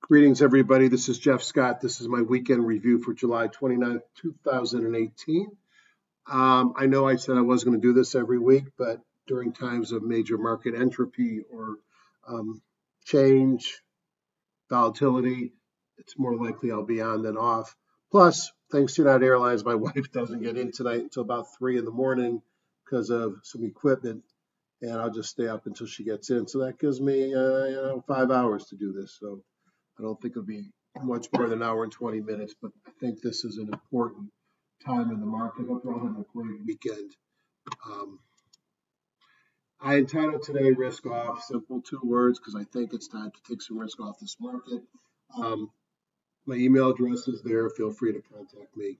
Greetings, everybody. This is Jeff Scott. This is my weekend review for July 29th, 2018. I know I said I was going to do this every week, but during times of major market entropy or change, volatility, it's more likely I'll be on than off. Plus, thanks to United Airlines, my wife doesn't get in tonight until about 3 in the morning because of some equipment, and I'll just stay up until she gets in. So that gives me 5 hours to do this. So I don't think it'll be much more than an hour and 20 minutes, but I think this is an important time in the market. Hope you're all having a great weekend. I entitled today risk off, simple 2 words, because I think it's time to take some risk off this market. My email address is there. Feel free to contact me.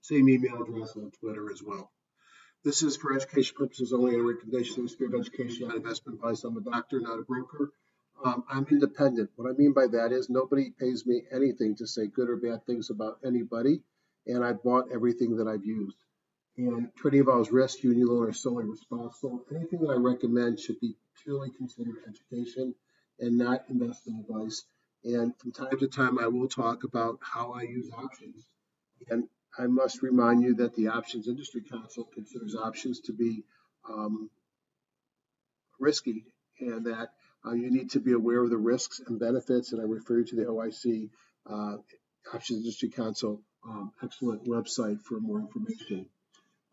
Same email address on Twitter as well. This is for education purposes only, and recommendations in the spirit of education, not investment advice. I'm a doctor, not a broker. I'm independent. What I mean by that is nobody pays me anything to say good or bad things about anybody, and I bought everything that I've used. And trading involves risk. You and you alone are solely responsible. Anything that I recommend should be purely considered education and not investment advice. And from time to time, I will talk about how I use options. And I must remind you that the Options Industry Council considers options to be risky, and that you need to be aware of the risks and benefits. And I refer you to the OIC Options Industry Council excellent website for more information.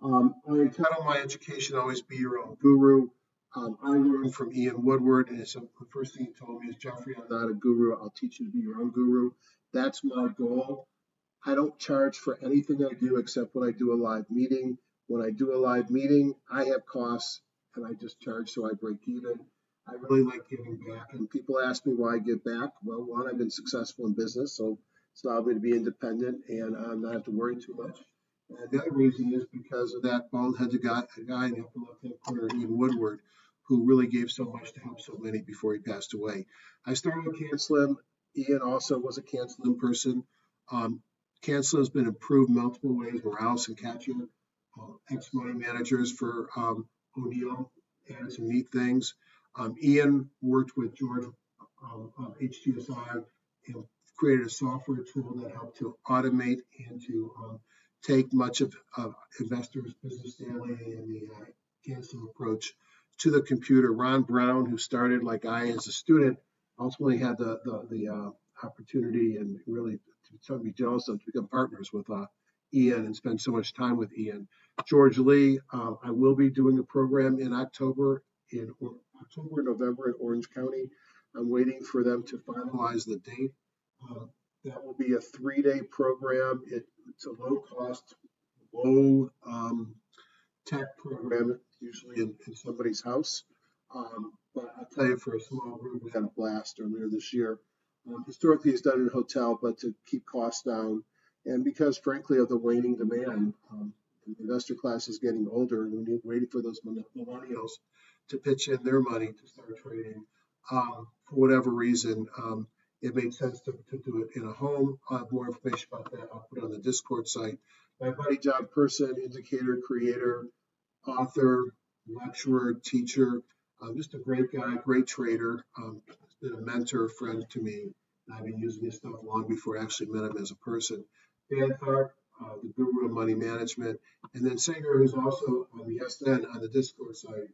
I entitle my education Always Be Your Own Guru. I learned from Ian Woodward, and the first thing he told me is, Jeffrey, I'm not a guru. I'll teach you to be your own guru. That's my goal. I don't charge for anything I do except when I do a live meeting. When I do a live meeting, I have costs, and I just charge so I break even. I really like giving back, and people ask me why I give back. Well, one, I've been successful in business, so it's allowed me to be independent and not have to worry too much. And the other reason is because of that bald-headed guy in the upper left-hand corner, Ian Woodward, who really gave so much to help so many before he passed away. I started with CanSlim. Ian also was a CanSlim person. CanSlim has been improved multiple ways. Morales and Katya, ex-money managers for O'Neill, added some neat things. Ian worked with George HGSI and created a software tool that helped to automate and to take much of investors' business daily and the CanSlim approach to the computer. Ron Brown, who started like I as a student, ultimately had the opportunity and really to be jealous of to become partners with Ian and spend so much time with Ian. George Lee, I will be doing a program in October and November in Orange County. I'm waiting for them to finalize the date. That will be a 3-day program. It's a low-cost, low-tech program, usually in somebody's house. But I'll tell you, for a small group, we had a blast earlier this year. Historically, it's done in a hotel, but to keep costs down, and because, frankly, of the waning demand, the investor class is getting older, and we're waiting for those millennials to pitch in their money to start trading. For whatever reason, it made sense to do it in a home. I'll have more information about that. I'll put it on the Discord site. My buddy John Person, indicator, creator, author, lecturer, teacher, just a great guy, great trader. He's been a mentor, friend to me. I've been using his stuff long before I actually met him as a person. Dan Tharp, the guru of money management, and then Sanger, who's also on the SN on the Discord site.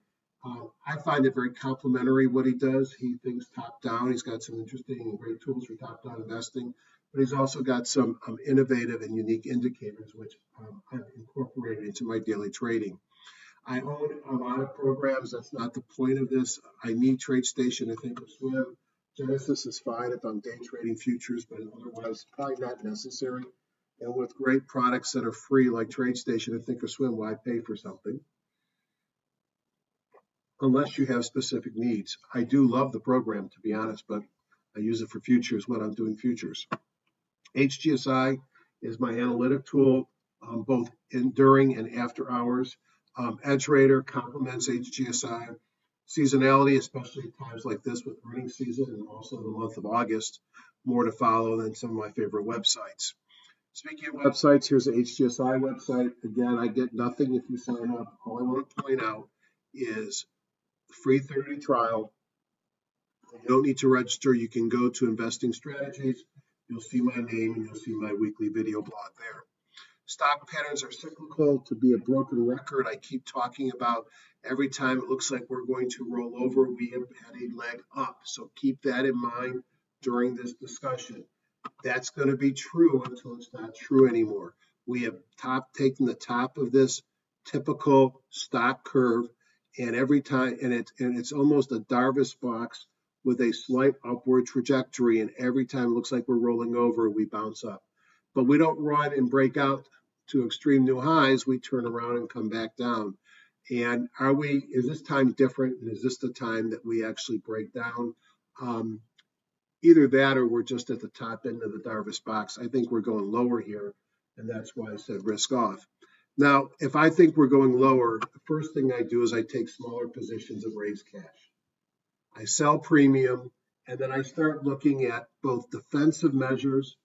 I find it very complimentary what he does. He thinks top down. He's got some interesting and great tools for top down investing, but he's also got some innovative and unique indicators, which I've incorporated into my daily trading. I own a lot of programs. That's not the point of this. I need TradeStation and thinkorswim. Genesis is fine if I'm day trading futures, but otherwise probably not necessary. And with great products that are free like TradeStation and thinkorswim, why pay for something? Unless you have specific needs. I do love the program, to be honest, but I use it for futures when I'm doing futures. HGSI is my analytic tool, both during and after hours. EdgeRater complements HGSI. Seasonality, especially at times like this with earnings season and also the month of August, more to follow than some of my favorite websites. Speaking of websites, here's the HGSI website. Again, I get nothing if you sign up. All I want to point out is free 30-day trial. You don't need to register. You can go to Investing Strategies. You'll see my name and you'll see my weekly video blog there. Stock patterns are cyclical. To be a broken record, I keep talking about every time it looks like we're going to roll over, we have had a leg up. So keep that in mind during this discussion. That's going to be true until it's not true anymore. We have taken the top of this typical stock curve, and every time, and it's almost a Darvis box with a slight upward trajectory, and every time it looks like we're rolling over, we bounce up. But we don't run and break out to extreme new highs. We turn around and come back down. And is this time different? And is this the time that we actually break down? Either that or we're just at the top end of the Darvis box. I think we're going lower here, and that's why I said risk off. Now, if I think we're going lower, the first thing I do is I take smaller positions and raise cash. I sell premium, and then I start looking at both defensive measures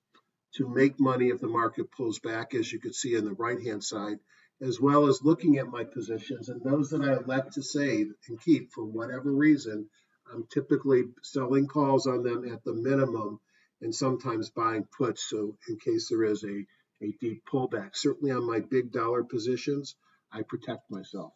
to make money if the market pulls back, as you can see on the right-hand side, as well as looking at my positions, and those that I elect to save and keep for whatever reason, I'm typically selling calls on them at the minimum and sometimes buying puts, so in case there is a deep pullback. Certainly on my big dollar positions, I protect myself.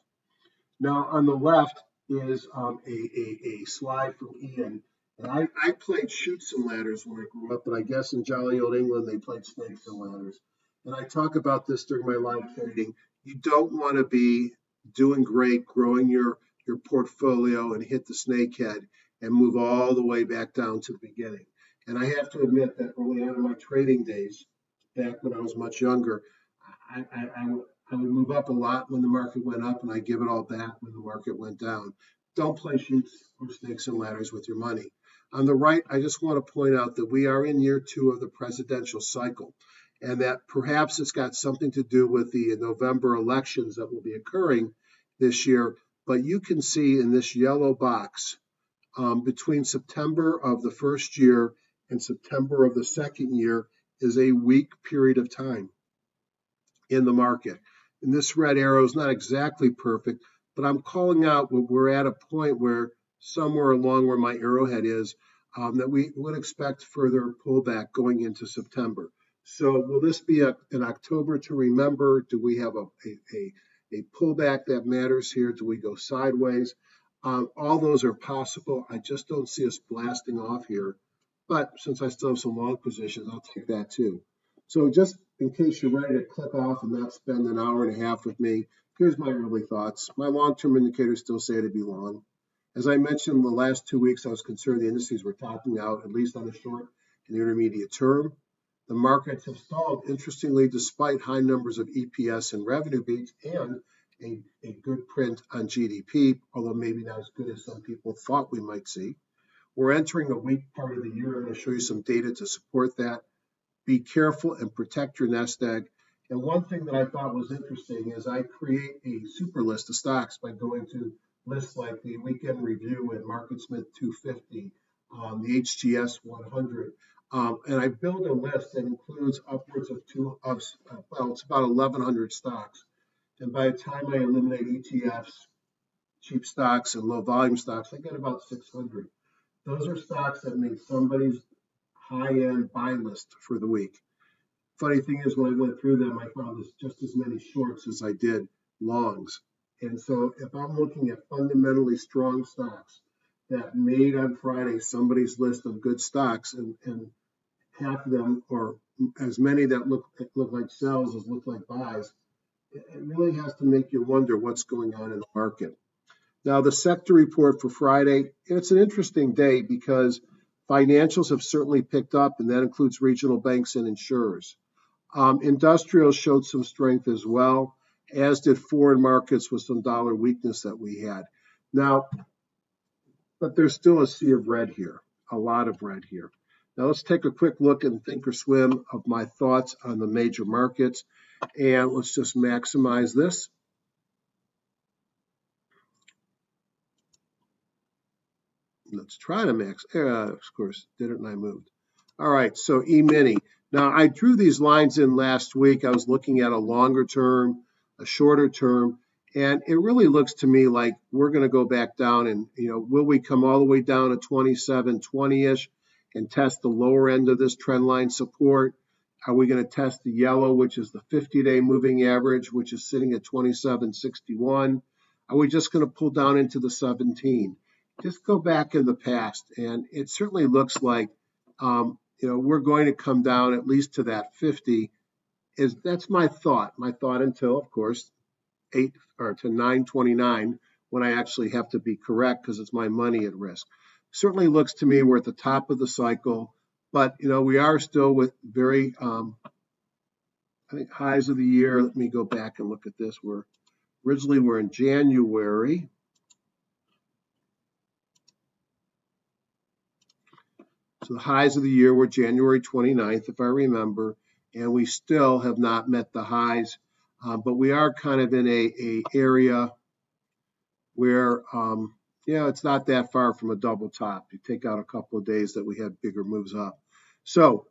Now on the left is a slide from Ian. And I played chutes and ladders when I grew up, but I guess in jolly old England they played snakes and ladders. And I talk about this during my live trading. You don't want to be doing great, growing your portfolio and hit the snake head and move all the way back down to the beginning. And I have to admit that early on in my trading days, back when I was much younger, I would move up a lot when the market went up, and I give it all back when the market went down. Don't play chutes or snakes and ladders with your money. On the right, I just want to point out that we are in year 2 of the presidential cycle, and that perhaps it's got something to do with the November elections that will be occurring this year. But you can see in this yellow box, between September of the first year and September of the second year is a weak period of time in the market. And this red arrow is not exactly perfect, but I'm calling out we're at a point where somewhere along where my arrowhead is, that we would expect further pullback going into September. So will this be an October to remember? Do we have a pullback that matters here? Do we go sideways? All those are possible. I just don't see us blasting off here. But since I still have some long positions, I'll take that too. So just in case you're ready to click off and not spend an hour and a half with me, here's my early thoughts. My long-term indicators still say to be long. As I mentioned, in the last 2 weeks, I was concerned the indices were topping out, at least on the short and intermediate term. The markets have stalled, interestingly, despite high numbers of EPS and revenue beats and a good print on GDP, although maybe not as good as some people thought we might see. We're entering a weak part of the year. I'm going to show you some data to support that. Be careful and protect your nest egg. And one thing that I thought was interesting is I create a super list of stocks by going to lists like the Weekend Review and MarketSmith 250, the HGS 100. And I build a list that includes upwards of it's about 1,100 stocks. And by the time I eliminate ETFs, cheap stocks, and low volume stocks, I get about 600. Those are stocks that make somebody's high-end buy list for the week. Funny thing is, when I went through them, I found there's just as many shorts as I did longs. And so if I'm looking at fundamentally strong stocks that made on Friday somebody's list of good stocks, and half of them, or as many that look like sells as look like buys, it really has to make you wonder what's going on in the market. Now, the sector report for Friday, it's an interesting day because financials have certainly picked up, and that includes regional banks and insurers. Industrials showed some strength as well, as did foreign markets with some dollar weakness that we had. Now, but there's still a sea of red here, a lot of red here. Now, let's take a quick look and thinkorswim of my thoughts on the major markets, and let's just maximize this. Let's try to max. Of course, didn't, and I moved. All right, so E-mini. Now, I drew these lines in last week. I was looking at a longer term, a shorter term, And it really looks to me like we're going to go back down and, will we come all the way down to 2720-ish and test the lower end of this trend line support? Are we going to test the yellow, which is the 50-day moving average, which is sitting at 2761? Are we just going to pull down into the 17? Just go back in the past, and it certainly looks like we're going to come down at least to that 50. That's my thought until, of course, 8 or to 929, when I actually have to be correct because it's my money at risk. Certainly looks to me we're at the top of the cycle, but we are still with very I think highs of the year. Let me go back and look at this. Originally we're in January. So the highs of the year were January 29th, if I remember, and we still have not met the highs. But we are kind of in a area where, it's not that far from a double top. You take out a couple of days that we had bigger moves up. So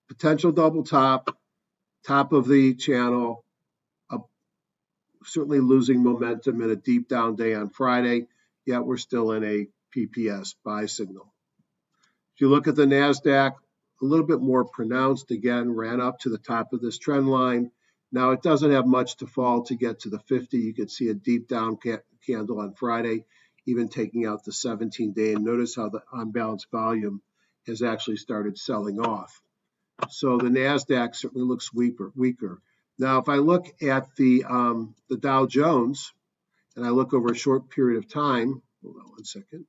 potential double top of the channel, certainly losing momentum in a deep down day on Friday, yet we're still in a PPS buy signal. If you look at the NASDAQ, a little bit more pronounced, again, ran up to the top of this trend line. Now, it doesn't have much to fall to get to the 50. You can see a deep down candle on Friday, even taking out the 17-day. And notice how the unbalanced volume has actually started selling off. So the NASDAQ certainly looks weaker. Now, if I look at the Dow Jones, and I look over a short period of time, hold on one second.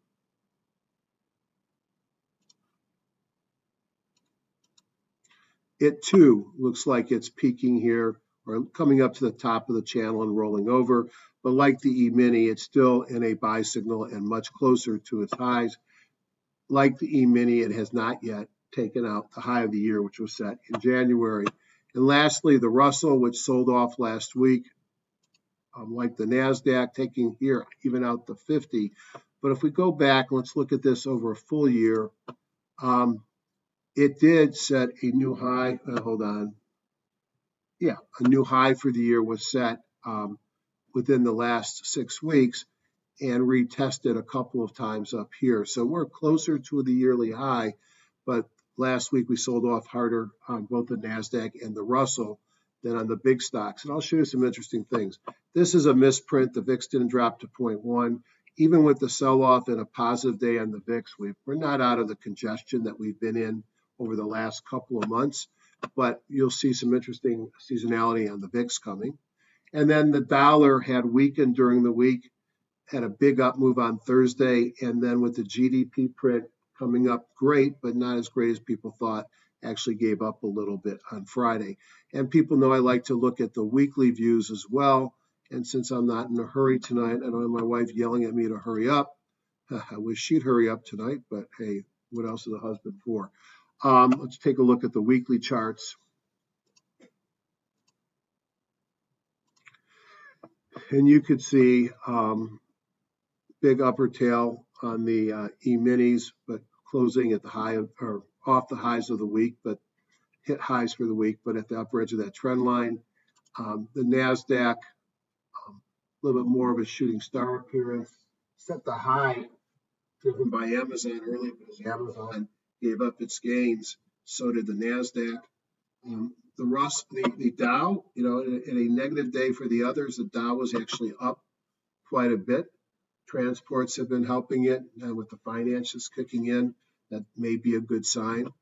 It too looks like it's peaking here or coming up to the top of the channel and rolling over. But like the E-mini, it's still in a buy signal and much closer to its highs. Like the E-mini, it has not yet taken out the high of the year, which was set in January. And lastly, the Russell, which sold off last week, like the NASDAQ, taking here even out the 50. But if we go back, let's look at this over a full year. It did set a new high. Hold on. Yeah, a new high for the year was set within the last 6 weeks and retested a couple of times up here. So we're closer to the yearly high, but last week we sold off harder on both the NASDAQ and the Russell than on the big stocks. And I'll show you some interesting things. This is a misprint. The VIX didn't drop to 0.1. Even with the sell-off and a positive day on the VIX, we're not out of the congestion that we've been in over the last couple of months, but you'll see some interesting seasonality on the VIX coming. And then the dollar had weakened during the week, had a big up move on Thursday, and then with the GDP print coming up great, but not as great as people thought, actually gave up a little bit on Friday. And people know I like to look at the weekly views as well. And since I'm not in a hurry tonight, I don't have my wife yelling at me to hurry up. I wish she'd hurry up tonight, but hey, what else is a husband for? Let's take a look at the weekly charts. And you could see big upper tail on the E-minis, but closing at the high or off the highs of the week, but hit highs for the week, but at the upper edge of that trend line. The NASDAQ, a little bit more of a shooting star appearance, set the high driven by Amazon early because Amazon gave up its gains. So did the NASDAQ. The Dow, in a negative day for the others, the Dow was actually up quite a bit. Transports have been helping it, and with the finances kicking in, that may be a good sign.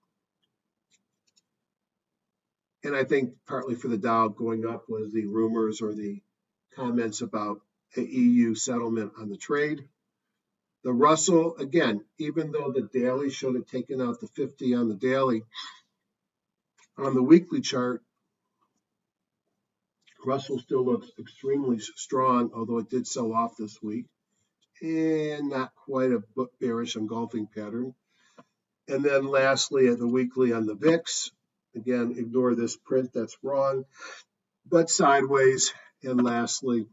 And I think partly for the Dow going up was the rumors or the comments about an EU settlement on the trade. The Russell, again, even though the daily should have taken out the 50 on the daily, on the weekly chart, Russell still looks extremely strong, although it did sell off this week, and not quite a bearish engulfing pattern. And then lastly, at the weekly on the VIX, again, ignore this print, that's wrong, but sideways. And lastly,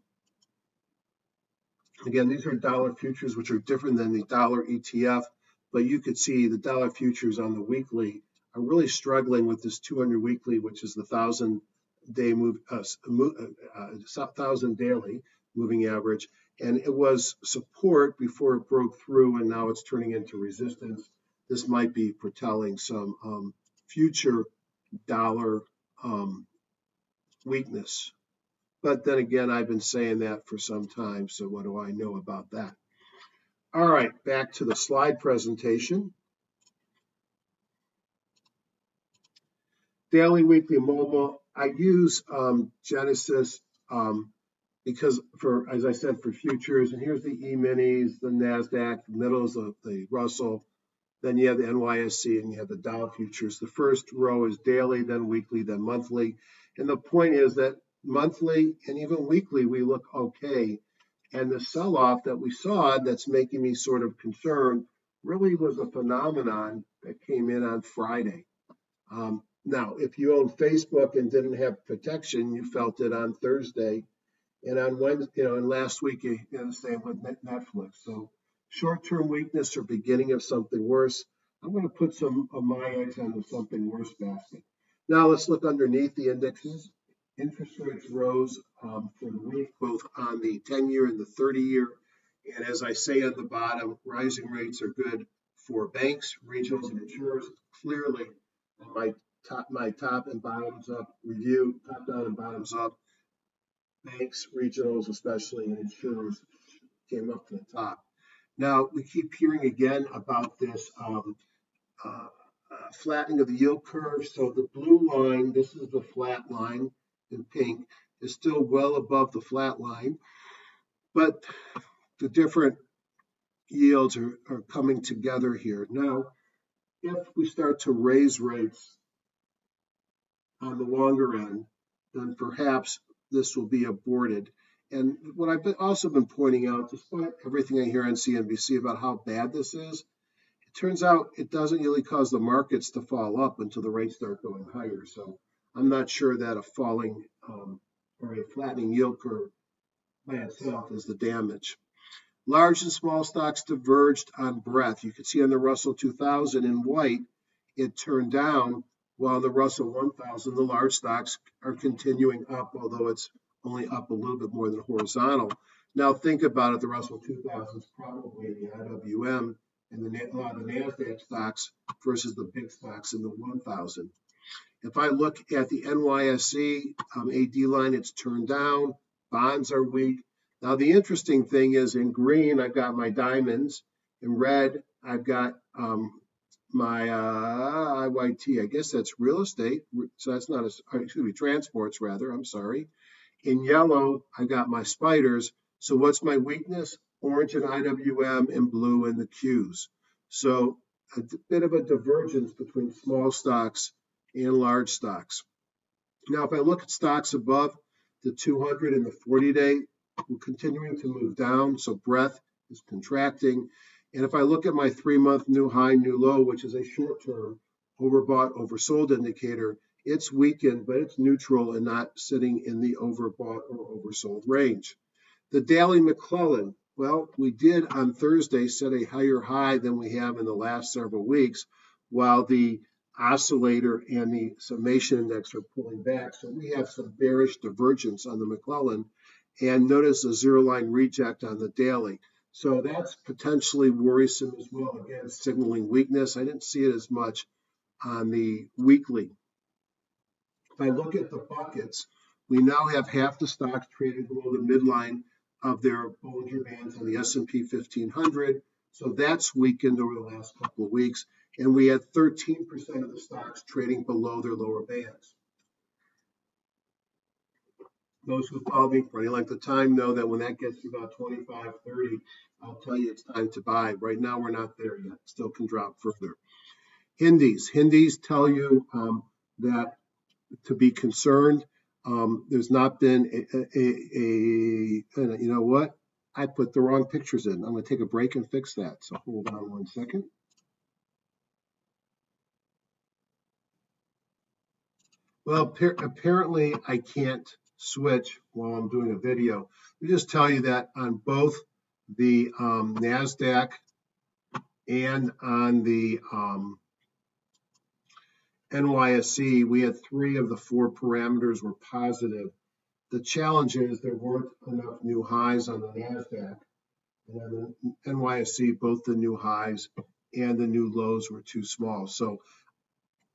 again, these are dollar futures, which are different than the dollar ETF, but you could see the dollar futures on the weekly are really struggling with this 200 weekly, which is the 1,000 day move, 1,000 daily, moving average, and it was support before it broke through, and now it's turning into resistance. This might be foretelling some future dollar weakness. But then again, I've been saying that for some time, so what do I know about that? All right, back to the slide presentation. Daily, weekly, mobile. I use Genesis because as I said, for futures, and here's the E-minis, the NASDAQ, the middles of the Russell, then you have the NYSE and you have the Dow futures. The first row is daily, then weekly, then monthly. And the point is that monthly and even weekly, we look okay. And the sell-off that we saw that's making me sort of concerned really was a phenomenon that came in on Friday. Now, if you own Facebook and didn't have protection, you felt it on Thursday. And on Wednesday, and last week, the same with Netflix. So short-term weakness or beginning of something worse. I'm going to put some of my eggs on something worse basket. Now let's look underneath the indexes. Interest rates rose for the week, both on the 10-year and the 30-year. And as I say on the bottom, rising rates are good for banks, regionals, and insurers. Clearly, my top and bottoms up review, top down and bottoms up. Banks, regionals, especially, and insurers came up to the top. Now, we keep hearing again about this flattening of the yield curve. So the blue line, this is the flat line in pink, is still well above the flat line, but the different yields are coming together here. Now, if we start to raise rates on the longer end, then perhaps this will be aborted. And what I've also been pointing out, despite everything I hear on CNBC about how bad this is, it turns out it doesn't really cause the markets to fall up until the rates start going higher. So I'm not sure that a falling or a flattening yield curve by itself is the damage. Large and small stocks diverged on breadth. You can see on the Russell 2000 in white, it turned down, while the Russell 1000, the large stocks are continuing up, although it's only up a little bit more than horizontal. Now think about it, the Russell 2000 is probably the IWM and a lot of the NASDAQ stocks versus the big stocks in the 1000. If I look at the NYSE AD line, it's turned down, bonds are weak. Now the interesting thing is in green, I've got my diamonds. In red, I've got my IYT, I guess that's real estate. So that's not, transports rather, I'm sorry. In yellow, I got my spiders. So what's my weakness? Orange and IWM and blue and the Qs. So a bit of a divergence between small stocks and large stocks. Now, if I look at stocks above the 200 and the 40-day, we're continuing to move down. So breadth is contracting. And if I look at my 3-month new high, new low, which is a short-term overbought, oversold indicator, it's weakened, but it's neutral and not sitting in the overbought or oversold range. The daily McClellan, well, we did on Thursday set a higher high than we have in the last several weeks, while the oscillator and the summation index are pulling back. So we have some bearish divergence on the McClellan, and notice a zero line reject on the daily. So that's potentially worrisome as well. Again, signaling weakness. I didn't see it as much on the weekly. If I look at the buckets, we now have half the stocks traded below the midline of their Bollinger Bands on the S&P 1500. So that's weakened over the last couple of weeks. And we had 13% of the stocks trading below their lower bands. Those who follow me for any length of time know that when that gets to about 25, 30, I'll tell you it's time to buy. Right now, we're not there yet. Still can drop further. Indices tell you that to be concerned. There's not been you know what? I put the wrong pictures in. I'm going to take a break and fix that. So hold on 1 second. Well, apparently I can't switch while I'm doing a video. Let me just tell you that on both the NASDAQ and on the NYSE, we had 3 of the 4 parameters were positive The challenge is there weren't enough new highs on the NASDAQ, and on the NYSE, both the new highs and the new lows were too small. So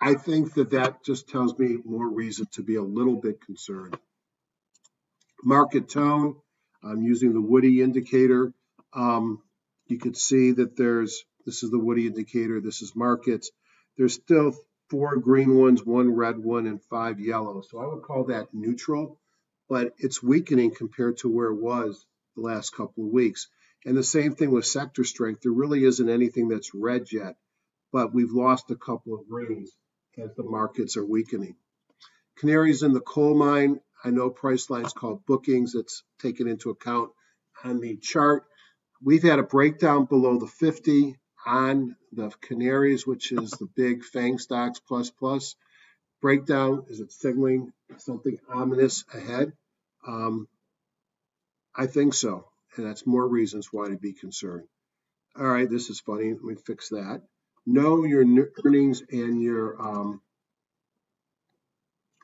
I think that just tells me more reason to be a little bit concerned. Market tone, I'm using the Woody indicator. You could see that this is the Woody indicator, this is markets. There's still 4 green ones, 1 red one, and 5 yellow. So I would call that neutral, but it's weakening compared to where it was the last couple of weeks. And the same thing with sector strength. There really isn't anything that's red yet, but we've lost a couple of greens as the markets are weakening. Canaries in the coal mine. I know Priceline's called bookings. It's taken into account on the chart. We've had a breakdown below the 50 on the canaries, which is the big FANG stocks plus. Breakdown, is it signaling something ominous ahead? I think so, and that's more reasons why to be concerned. All right, this is funny. Let me fix that. Know your earnings and your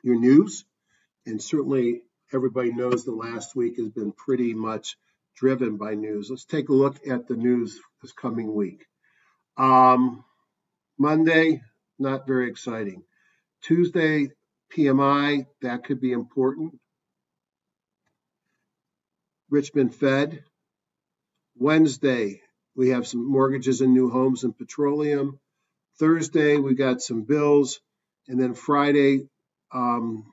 news, and certainly everybody knows the last week has been pretty much driven by news. Let's take a look at the news this coming week. Monday, not very exciting. Tuesday, PMI, that could be important. Richmond Fed. Wednesday, we have some mortgages and new homes and petroleum. Thursday, we got some bills. And then Friday, you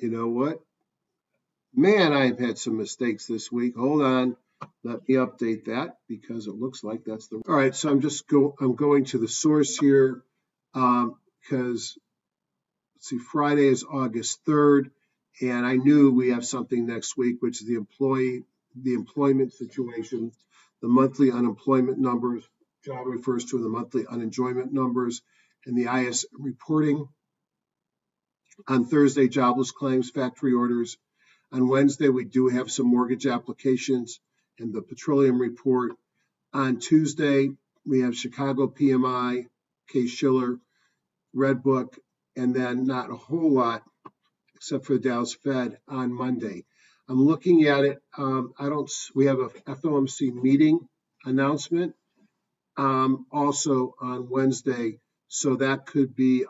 know what? Man, I've had some mistakes this week. Hold on. Let me update that because it looks like that's the... All right, so I'm going to the source here because, let's see, Friday is August 3rd, and I knew we have something next week, which is the employment situation, the monthly unemployment numbers. Job refers to the monthly unemployment numbers, and the IS reporting. On Thursday, jobless claims, factory orders. On Wednesday, we do have some mortgage applications and the petroleum report. On Tuesday, we have Chicago PMI, Case-Shiller, Red Book, and then not a whole lot except for the Dallas Fed on Monday. I'm looking at it. We have a FOMC meeting announcement also on Wednesday, so that could be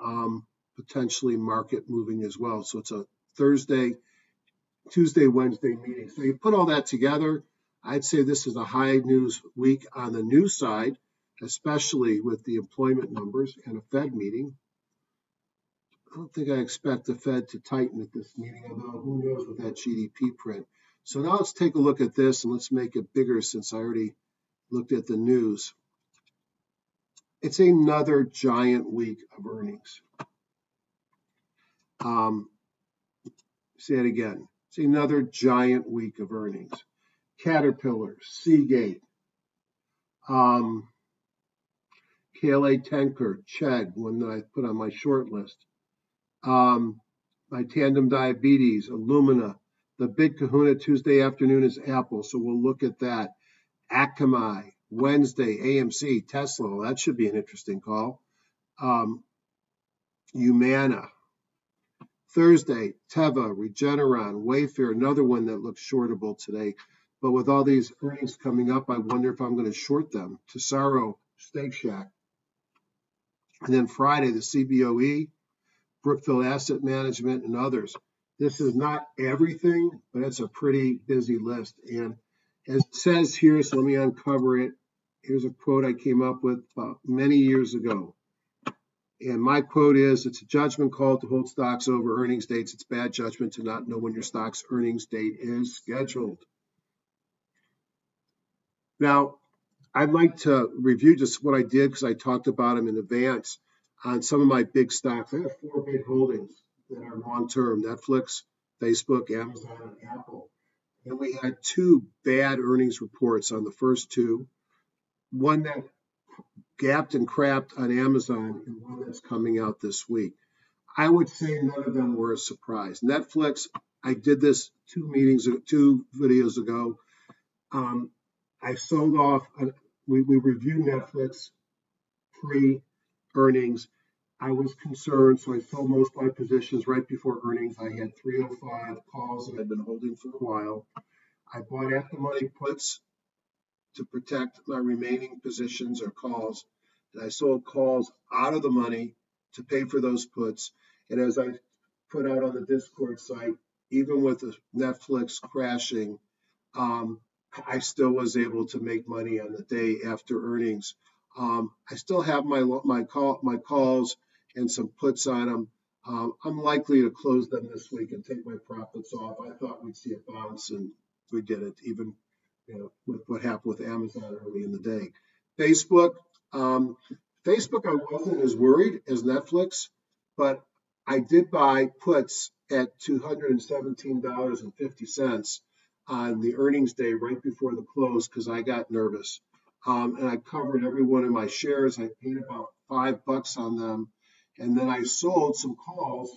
potentially market moving as well. So it's a Tuesday, Wednesday meeting. So you put all that together, I'd say this is a high news week on the news side, especially with the employment numbers and a Fed meeting. I don't think I expect the Fed to tighten at this meeting, although who knows with that GDP print. So now let's take a look at this and let's make it bigger since I already looked at the news. It's another giant week of earnings. Say it again. It's another giant week of earnings. Caterpillar, Seagate, KLA Tenker, Chegg, one that I put on my short list. My Tandem Diabetes, Illumina. The big kahuna Tuesday afternoon is Apple, so we'll look at that. Akamai, Wednesday, AMC, Tesla. Well, that should be an interesting call. Humana. Thursday, Teva, Regeneron, Wayfair, another one that looks shortable today. But with all these earnings coming up, I wonder if I'm going to short them. Tesaro, Steak Shack. And then Friday, the CBOE, Brookfield Asset Management, and others. This is not everything, but it's a pretty busy list. And as it says here, so let me uncover it. Here's a quote I came up with many years ago. And my quote is, it's a judgment call to hold stocks over earnings dates. It's bad judgment to not know when your stock's earnings date is scheduled. Now, I'd like to review just what I did because I talked about them in advance on some of my big stocks. I have 4 big holdings that are long-term: Netflix, Facebook, Amazon, and Apple. And we had 2 bad earnings reports on the first 2. One that gapped and crapped on Amazon and one that's coming out this week. I would say none of them were a surprise. Netflix, I did this 2 videos ago. I sold off, we reviewed Netflix pre-earnings. I was concerned, so I sold most of my positions right before earnings. I had 305 calls that I'd been holding for a while. I bought at the money puts to protect my remaining positions or calls, and I sold calls out of the money to pay for those puts. And as I put out on the Discord site, even with the Netflix crashing, I still was able to make money on the day after earnings. I still have my calls and some puts on them. I'm likely to close them this week and take my profits off. I thought we'd see a bounce, and we didn't, even with what happened with Amazon early in the day. Facebook, Facebook, I wasn't as worried as Netflix, but I did buy puts at $217.50 on the earnings day right before the close because I got nervous. And I covered every one of my shares. I paid about $5 on them. And then I sold some calls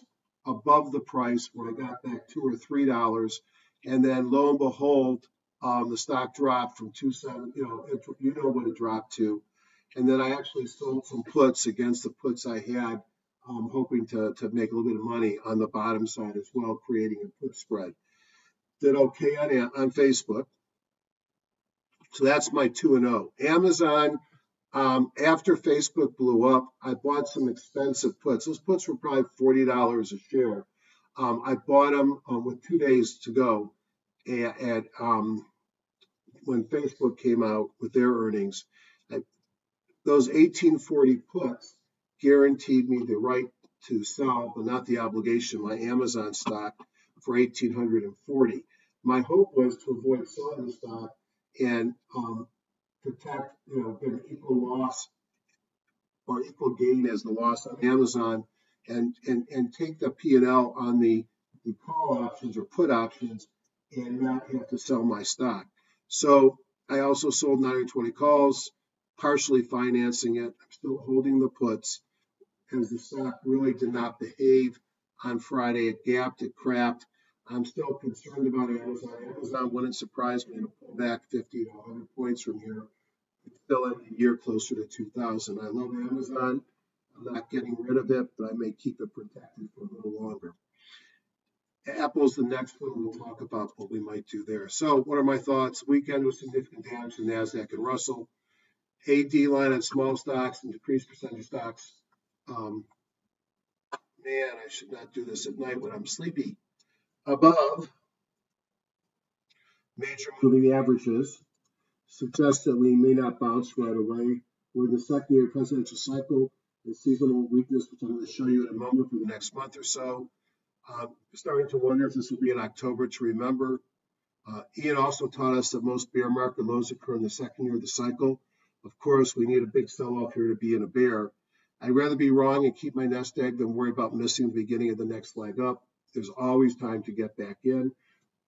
above the price where I got back $2 or $3. And then lo and behold, the stock dropped from 270, you know what it dropped to. And then I actually sold some puts against the puts I had, hoping to make a little bit of money on the bottom side as well, creating a put spread. Did okay on Facebook. So that's my 2-0. Amazon, after Facebook blew up, I bought some expensive puts. Those puts were probably $40 a share. I bought them with 2 days to go at when Facebook came out with their earnings. Those 1840 puts guaranteed me the right to sell, but not the obligation, my Amazon stock for 1840. My hope was to avoid selling the stock and protect, get an equal loss or equal gain as the loss on Amazon, and take the P&L on the call options or put options and not have to sell my stock. So I also sold 920 calls, partially financing it. I'm still holding the puts as the stock really did not behave on Friday. It gapped, it crapped. I'm still concerned about Amazon. Amazon wouldn't surprise me to pull back 50 to 100 points from here. It's still in the year closer to 2000. I love Amazon. I'm not getting rid of it, but I may keep it protected for a little longer. Apple's the next one. We'll talk about what we might do there. So what are my thoughts? Weekend with significant damage in NASDAQ and Russell. AD line on small stocks and decreased percentage stocks. Man, I should not do this at night when I'm sleepy. Above, major moving averages suggest that we may not bounce right away. We're in the second year presidential cycle and seasonal weakness, which I'm going to show you in a moment for the next month or so. Starting to wonder if this will be in October to remember. Ian also taught us that most bear market lows occur in the second year of the cycle. Of course, we need a big sell-off here to be in a bear. I'd rather be wrong and keep my nest egg than worry about missing the beginning of the next leg up. There's always time to get back in.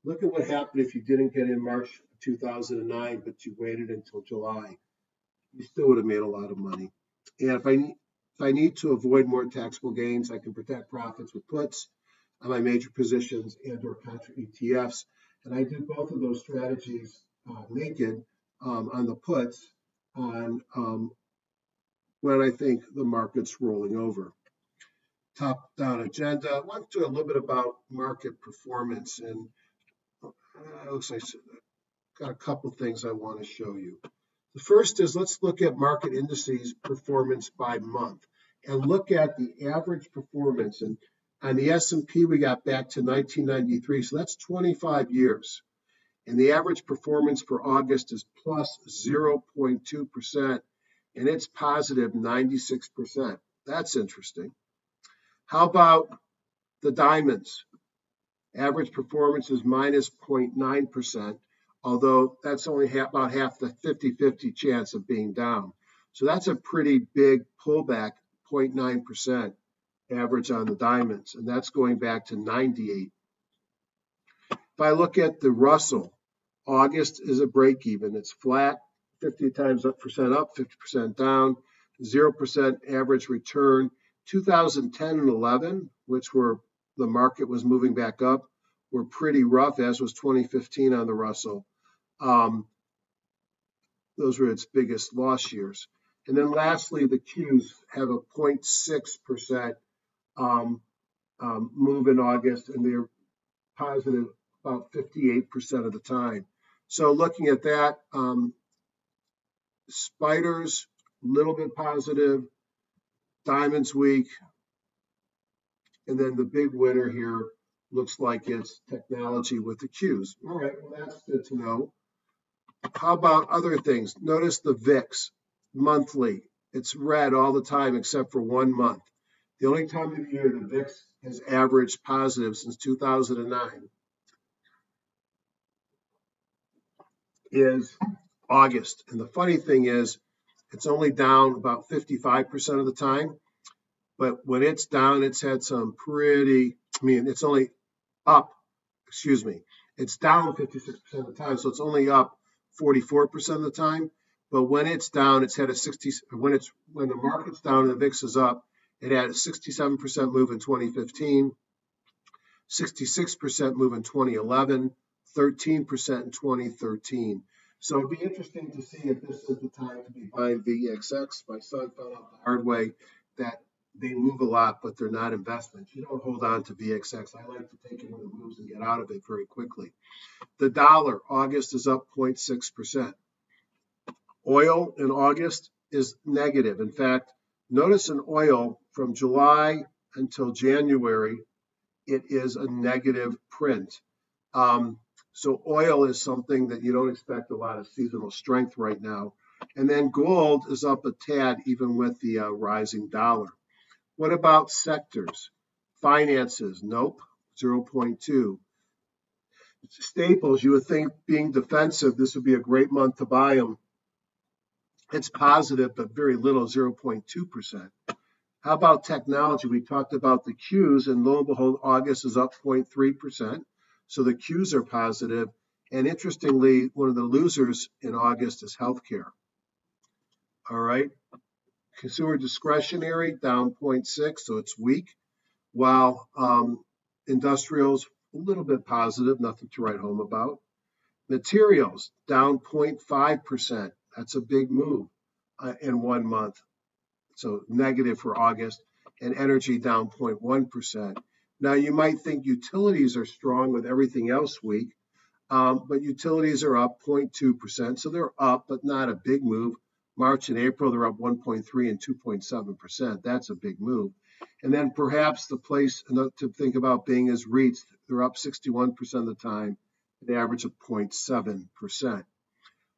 Look at what happened if you didn't get in March 2009, but you waited until July. You still would have made a lot of money. And if I need to avoid more taxable gains, I can protect profits with puts on my major positions and or contra ETFs. And I did both of those strategies naked on the puts on when I think the market's rolling over. Top-down agenda. I want to do a little bit about market performance, and it looks like I've got a couple things I want to show you. The first is let's look at market indices performance by month and look at the average performance. And on the S&P, we got back to 1993, so that's 25 years. And the average performance for August is plus 0.2%, and it's positive 96%. That's interesting. How about the diamonds? Average performance is minus 0.9%, although that's only about half the 50-50 chance of being down. So that's a pretty big pullback, 0.9% average on the diamonds, and that's going back to 98. If I look at the Russell, August is a break even. It's flat, 50% up, 50% down, 0% average return. 2010 and 11, which were the market was moving back up, were pretty rough, as was 2015 on the Russell. Those were its biggest loss years. And then lastly, the Qs have a 0.6% move in August, and they're positive about 58% of the time. So looking at that, spiders, a little bit positive, diamonds weak, and then the big winner here looks like it's technology with the Qs. All right, well, that's good to know. How about other things? Notice the VIX monthly. It's red all the time except for 1 month. The only time of the year the VIX has averaged positive since 2009 is August. And the funny thing is, it's only down about 55% of the time. But when it's down, it's had some pretty, it's only up, it's down 56% of the time. So it's only up 44% of the time. But when it's down, it's had a 60, when the market's down and the VIX is up, it had a 67% move in 2015, 66% move in 2011, 13% in 2013. So it'd be interesting to see if this is the time to be buying VXX. My son found out the hard way that they move a lot, but they're not investments. You don't hold on to VXX. I like to take it when it moves and get out of it very quickly. The dollar, August is up 0.6%. Oil in August is negative. In fact, notice in oil from July until January, it is a negative print. So oil is something that you don't expect a lot of seasonal strength right now. And then gold is up a tad even with the rising dollar. What about sectors? Finances, nope, 0.2. Staples, you would think being defensive, this would be a great month to buy them. It's positive, but very little, 0.2%. How about technology? We talked about the Qs, and lo and behold, August is up 0.3%. So the Qs are positive. And interestingly, one of the losers in August is healthcare. All right. Consumer discretionary down 0.6, so it's weak. While industrials, a little bit positive, nothing to write home about. Materials down 0.5%. That's a big move in 1 month. So negative for August, and energy down 0.1%. Now, you might think utilities are strong with everything else weak, but utilities are up 0.2%, so they're up, but not a big move. March and April, they're up 1.3 and 2.7%. That's a big move. And then perhaps the place to think about being is REITs. They're up 61% of the time, an average of 0.7%.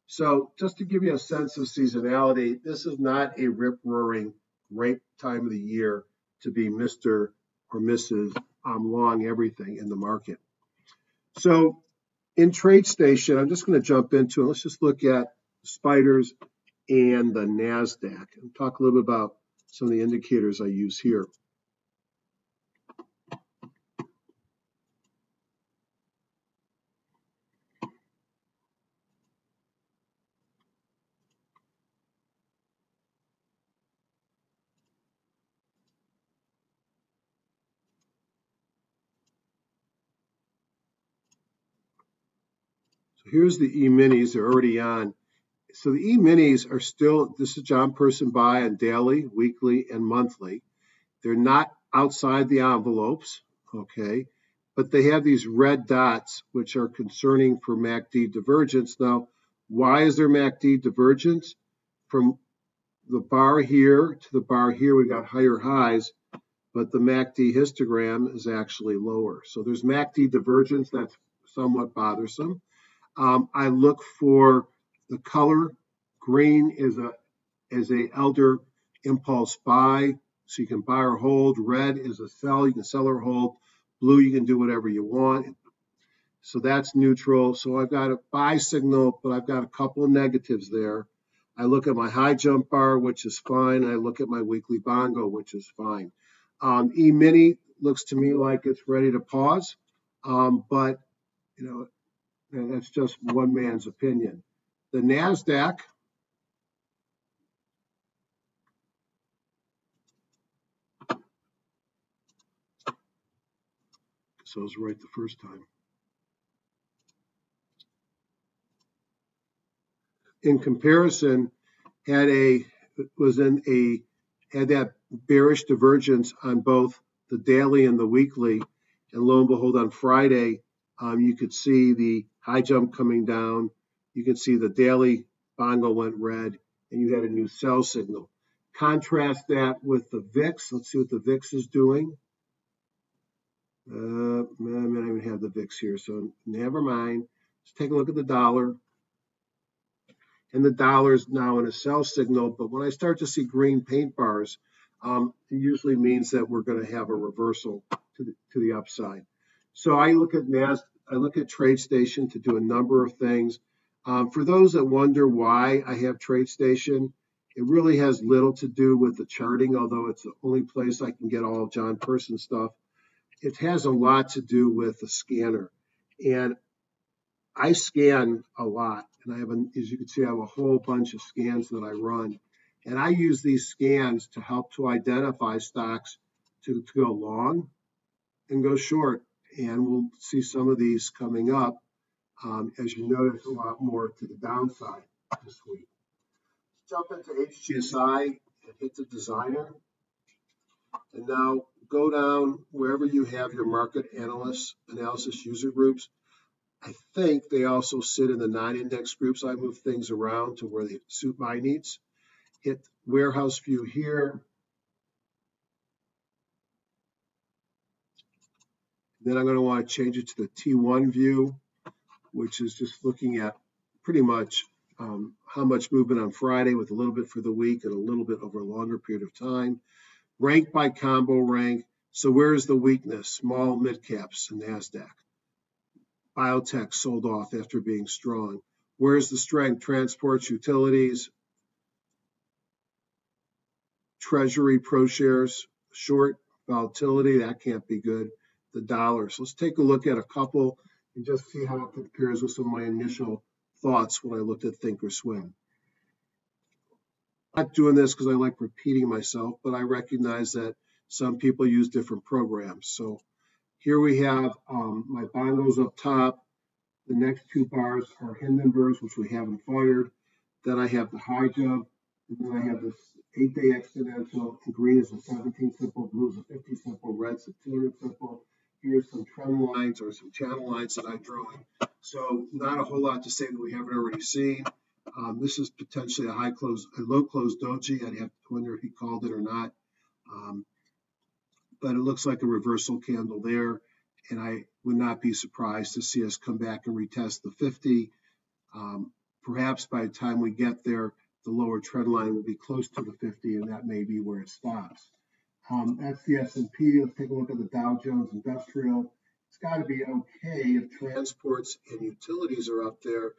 So just to give you a sense of seasonality, this is not a rip-roaring great time of the year to be Mr. or Mrs. long everything in the market. So in TradeStation, I'm just going to jump into it. Let's just look at spiders and the NASDAQ and talk a little bit about some of the indicators I use here. So here's the E-minis. They're already on. So the E-minis are still, this is John Person buy on daily, weekly, and monthly. They're not outside the envelopes, okay? But they have these red dots, which are concerning for MACD divergence. Now, why is there MACD divergence? From the bar here to the bar here, we got higher highs, but the MACD histogram is actually lower. So there's MACD divergence. That's somewhat bothersome. I look for the color. Green is a elder impulse buy, so you can buy or hold. Red is a sell, you can sell or hold. Blue, you can do whatever you want. So that's neutral. So I've got a buy signal, but I've got a couple of negatives there. I look at my high jump bar, which is fine. I look at my weekly bongo, which is fine. E-mini looks to me like it's ready to pause, but that's just one man's opinion. The NASDAQ, so I was right the first time. In comparison, had a had that bearish divergence on both the daily and the weekly, and lo and behold, on Friday, you could see the high jump coming down. You can see the daily bongo went red, and you had a new sell signal. Contrast that with the VIX. Let's see what the VIX is doing. I don't even have the VIX here, so never mind. Let's take a look at the dollar. And the dollar is now in a sell signal, but when I start to see green paint bars, it usually means that we're going to have a reversal to the upside. So I look at TradeStation to do a number of things. For those that wonder why I have TradeStation, it really has little to do with the charting, although it's the only place I can get all of John Person's stuff. It has a lot to do with the scanner. And I scan a lot, and as you can see, I have a whole bunch of scans that I run. And I use these scans to help to identify stocks to go long and go short. And we'll see some of these coming up. As you notice, a lot more to the downside this week. Jump into HGSI and hit the designer. And now go down wherever you have your market analysis user groups. I think they also sit in the non-index groups. I move things around to where they suit my needs. Hit warehouse view here. Then I'm going to want to change it to the T1 view, which is just looking at pretty much how much movement on Friday with a little bit for the week and a little bit over a longer period of time. Rank by combo rank. So where is the weakness? Small, mid caps, and NASDAQ. Biotech sold off after being strong. Where's the strength? Transports, utilities, Treasury, pro shares, short, volatility, that can't be good. The dollar. So let's take a look at a couple and just see how it compares with some of my initial thoughts when I looked at Thinkorswim. I'm not doing this because I like repeating myself, but I recognize that some people use different programs. So here we have my bongos up top. The next two bars are Hindenburgs, which we haven't fired. Then I have the high jump, and then I have this 8-day exponential. And green is a 17 simple, blue is a 50 simple, red's a 200 simple. Here's some trend lines or some channel lines that I'm drawing. So not a whole lot to say that we haven't already seen. This is potentially a low close doji. I'd have to wonder if he called it or not. But it looks like a reversal candle there. And I would not be surprised to see us come back and retest the 50. Perhaps by the time we get there, the lower trend line will be close to the 50, and that may be where it stops. That's the S&P. Let's take a look at the Dow Jones Industrial. It's got to be okay if transports and utilities are up there.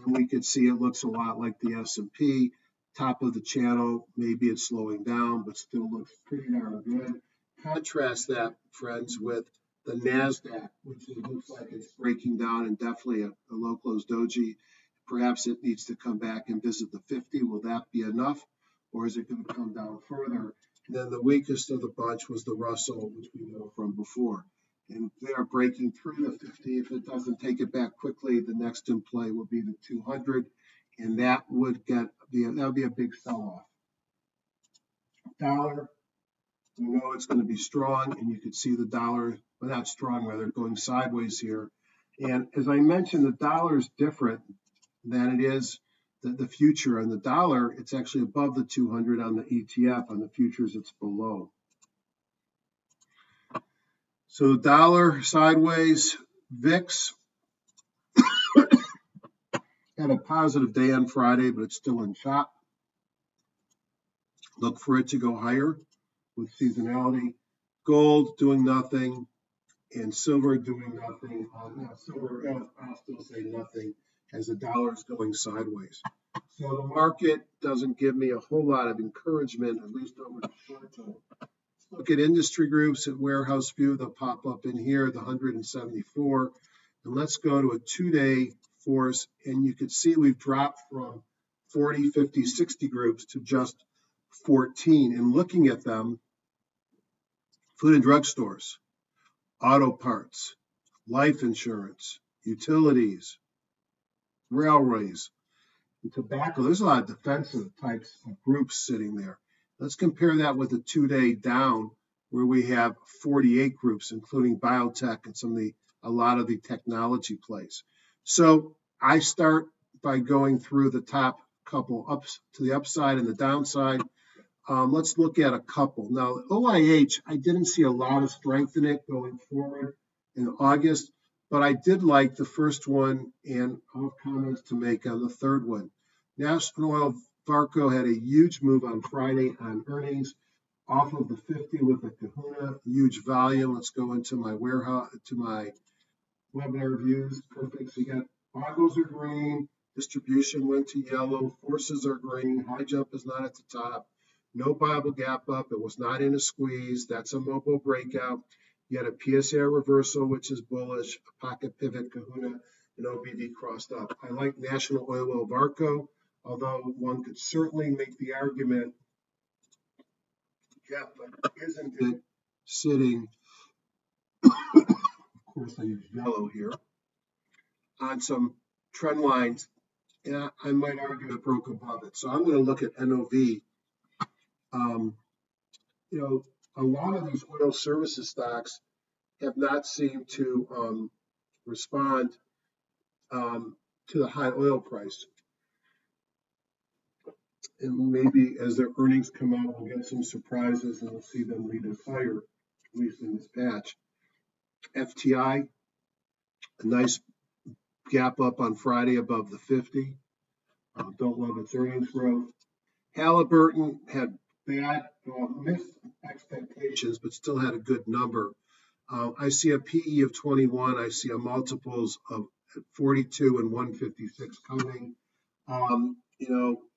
And we could see it looks a lot like the S&P. Top of the channel, maybe it's slowing down, but still looks pretty darn good. Contrast that, friends, with the NASDAQ, which looks like it's breaking down and definitely a low close doji. Perhaps it needs to come back and visit the 50. Will that be enough? Or is it going to come down further? And then the weakest of the bunch was the Russell, which we know from before. And they are breaking through the 50. If it doesn't take it back quickly, the next in play will be the 200. And that would be a big sell-off. Dollar. We know it's going to be strong, and you can see the dollar, well, not strong, rather going sideways here. And as I mentioned, the dollar is different than it is the future. On the dollar, it's actually above the 200 on the ETF. On the futures, it's below. So dollar sideways, VIX had a positive day on Friday, but it's still in shop. Look for it to go higher with seasonality. Gold doing nothing, and silver doing nothing. Silver, I'll still say nothing, as the dollar is going sideways. So the market doesn't give me a whole lot of encouragement, at least over the short term. Look at industry groups at warehouse view. They'll pop up in here, the 174. And let's go to a 2-day force, and you can see we've dropped from 40, 50, 60 groups to just 14. And looking at them, food and drug stores, auto parts, life insurance, utilities, railways, And tobacco, there's a lot of defensive types of groups sitting there. Let's compare that with the 2-day down, where we have 48 groups, including biotech and a lot of the technology plays. So I start by going through the top couple ups to the upside and the downside. Let's look at a couple. Now, OIH, I didn't see a lot of strength in it going forward in August, but I did like the first one, and I'll have comments to make on the third one. National Oil Varco had a huge move on Friday on earnings off of the 50 with the kahuna, huge volume. Let's go into my warehouse, to my webinar views. Perfect. So you got boggles are green, distribution went to yellow, forces are green, high jump is not at the top. No Bible gap up. It was not in a squeeze. That's a mobile breakout. You had a PSA reversal, which is bullish, a pocket pivot, kahuna, and OBD crossed up. I like National Oil Varco, although one could certainly make the argument, yeah, but isn't it sitting, of course I use yellow here, on some trend lines? Yeah, I might argue it broke above it. So I'm going to look at NOV. A lot of these oil services stocks have not seemed to respond to the high oil price. And maybe as their earnings come out, we'll get some surprises and we'll see them read it higher, at least in this patch. FTI, a nice gap up on Friday above the 50. Don't love its earnings growth. Halliburton had missed expectations, but still had a good number. I see a PE of 21. I see a multiples of 42 and 156 coming.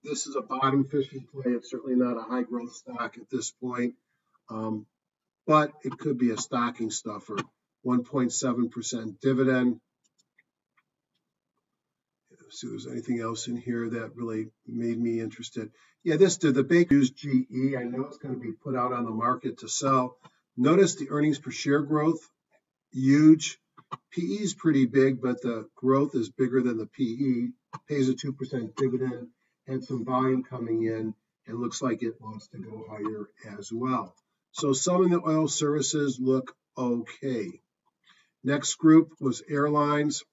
This is a bottom fishing play. It's certainly not a high growth stock at this point, but it could be a stocking stuffer. 1.7% dividend. Let's see if there's anything else in here that really made me interested. Yeah, the Baker Hughes GE. I know it's going to be put out on the market to sell. Notice the earnings per share growth, huge. PE is pretty big, but the growth is bigger than the PE. Pays a 2% dividend, had some volume coming in, and looks like it wants to go higher as well. So some of the oil services look okay. Next group was airlines.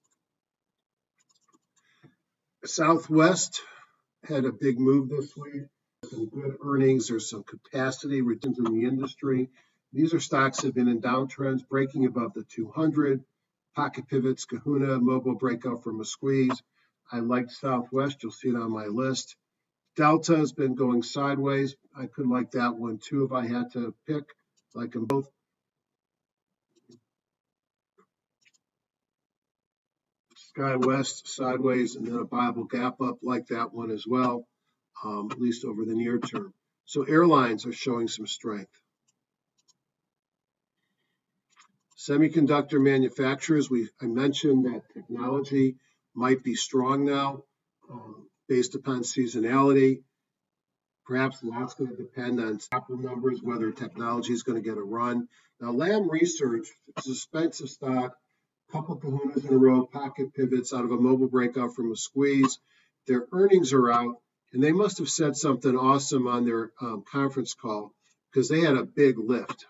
Southwest had a big move this week. Some good earnings. There's some capacity returns in the industry. These are stocks that have been in downtrends, breaking above the 200. Pocket pivots, kahuna, mobile breakout from a squeeze. I like Southwest. You'll see it on my list. Delta has been going sideways. I could like that one too if I had to pick. Like them both. SkyWest sideways, and then a Bible gap up, like that one as well, at least over the near term. So airlines are showing some strength. Semiconductor manufacturers, I mentioned that technology might be strong now based upon seasonality. Perhaps a lot's going to depend on Apple numbers, whether technology is going to get a run. Now, Lam Research, it's an expensive stock, couple kahunas in a row, pocket pivots out of a mobile breakout from a squeeze. Their earnings are out, and they must have said something awesome on their conference call because they had a big lift.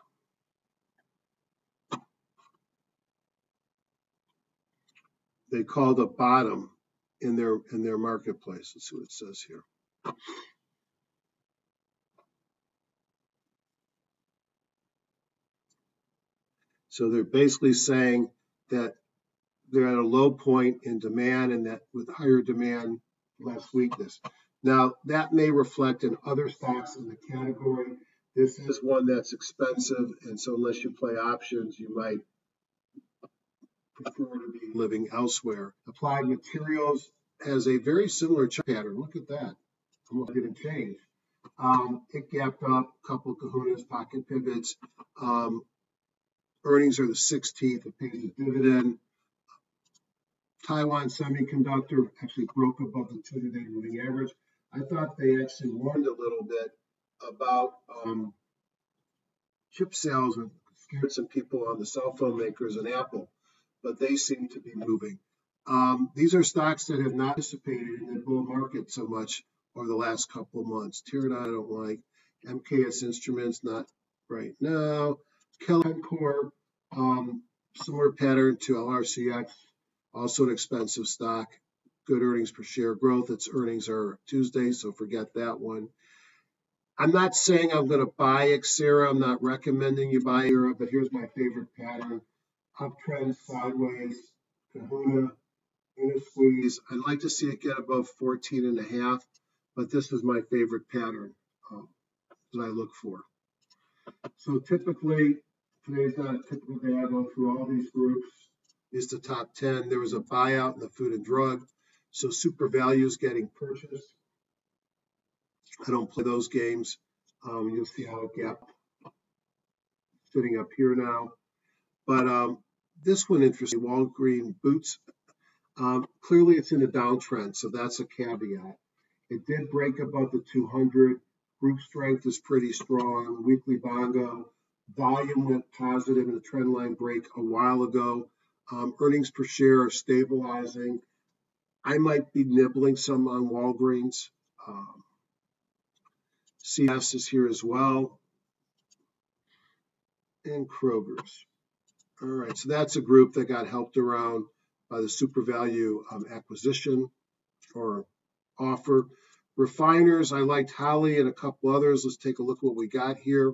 They called a bottom in their marketplace. Let's see what it says here. So they're basically saying that they're at a low point in demand, and that with higher demand, less weakness. Now, that may reflect in other stocks in the category. This is one that's expensive, and so unless you play options, you might prefer to be living elsewhere. Applied Materials has a very similar chart pattern. Look at that. Almost didn't change. It gapped up, a couple kahunas, pocket pivots. Earnings are the 16th. It pays a dividend. Taiwan Semiconductor actually broke above the 2-day moving average. I thought they actually warned a little bit about chip sales and scared some people on the cell phone makers and Apple, but they seem to be moving. These are stocks that have not participated in the bull market so much over the last couple of months. Tiered I don't like. MKS Instruments, not right now. Kellencorp, similar pattern to LRCX, also an expensive stock. Good earnings per share growth. Its earnings are Tuesday, so forget that one. I'm not saying I'm going to buy Xera. I'm not recommending you buy Xera, but here's my favorite pattern. Uptrend, sideways, Kahuna, in a squeeze. I'd like to see it get above 14.5, but this is my favorite pattern that I look for. So typically, today's not a typical day. I go through all these groups. Is the top 10. There was a buyout in the food and drug, so super value is getting purchased. I don't play those games. You'll see how it gap sitting up here now. But this one interesting, Walgreen Boots. Clearly it's in a downtrend, so that's a caveat. It did break above the 200. Group strength is pretty strong. Weekly bongo. Volume went positive in a trend line break a while ago. Earnings per share are stabilizing. I might be nibbling some on Walgreens. CS is here as well. And Kroger's. All right, so that's a group that got helped around by the super value acquisition or offer. Refiners, I liked Holly and a couple others. Let's take a look at what we got here.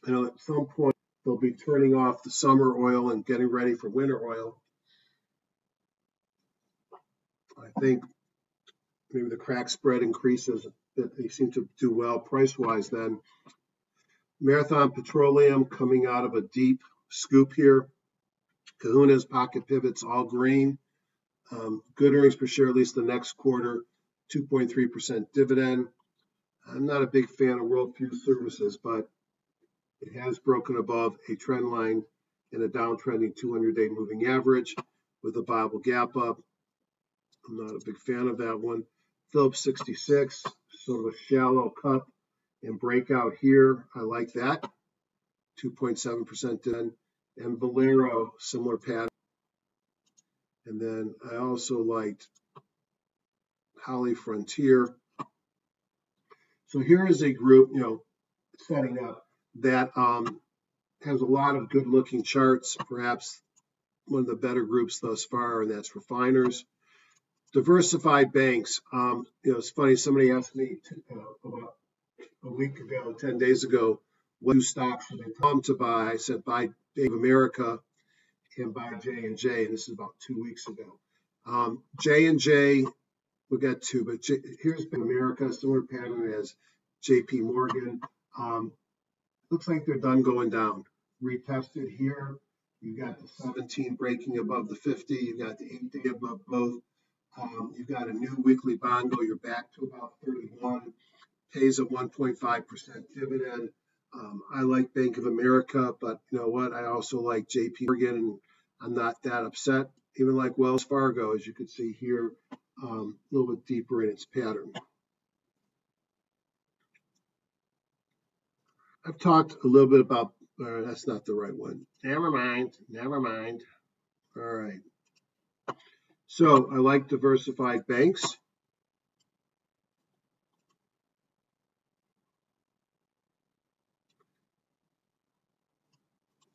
I know at some point they'll be turning off the summer oil and getting ready for winter oil. I think maybe the crack spread increases, that they seem to do well price-wise then. Marathon Petroleum coming out of a deep scoop here. Kahuna's pocket pivots all green. Good earnings per share, at least the next quarter, 2.3% dividend. I'm not a big fan of Worldview Services, but it has broken above a trend line and a downtrending 200-day moving average with a viable gap up. I'm not a big fan of that one. Phillips 66, sort of a shallow cup and breakout here. I like that. 2.7% dividend. And Valero, similar pattern. And then I also liked Holly Frontier. So here is a group, setting up that has a lot of good-looking charts, perhaps one of the better groups thus far, and that's refiners. Diversified banks. It's funny, somebody asked me about a week ago, 10 days ago, what new stocks should they come to buy? I said buy Bank of America and buy J&J, and this is about 2 weeks ago. J&J, we'll get to, but here's Bank of America, similar pattern as JP Morgan. Looks like they're done going down. Retested here. You've got the 17 breaking above the 50. You've got the 8-day above both. You've got a new weekly bongo. You're back to about 31. Pays a 1.5% dividend. I like Bank of America, but you know what? I also like JP Morgan, and I'm not that upset. Even like Wells Fargo, as you can see here, a little bit deeper in its pattern. I've talked a little bit about, that's not the right one. Never mind. All right. So I like diversified banks.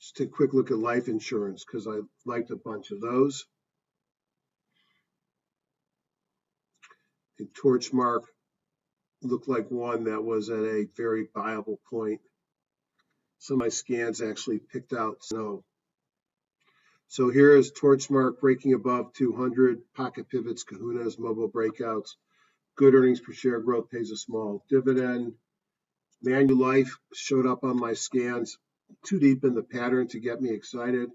Just take a quick look at life insurance because I liked a bunch of those. And Torchmark looked like one that was at a very viable point. Some of my scans actually picked out snow. So here is Torchmark breaking above 200, pocket pivots, kahunas, mobile breakouts, good earnings per share growth, pays a small dividend. Manulife showed up on my scans too deep in the pattern to get me excited.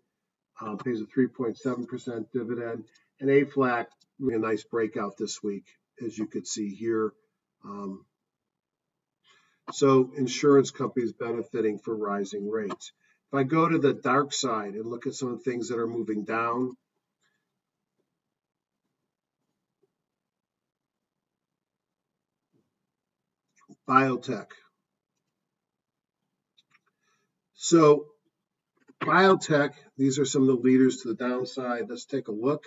Pays a 3.7% dividend. And AFLAC, a nice breakout this week, as you could see here. So insurance companies benefiting for rising rates. If I go to the dark side and look at some of the things that are moving down, biotech. So Biotech, these are some of the leaders to the downside. Let's take a look.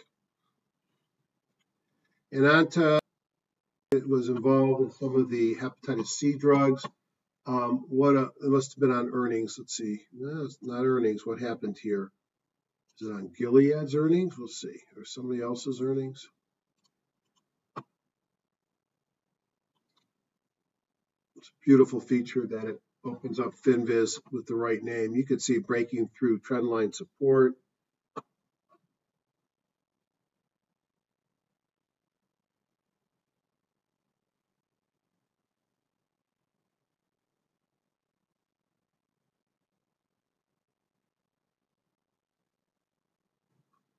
And it was involved in some of the hepatitis C drugs. It must have been on earnings. Let's see. No, it's not earnings. What happened here? Is it on Gilead's earnings? We'll see. Or somebody else's earnings? It's a beautiful feature that it opens up FinViz with the right name. You could see breaking through trendline support.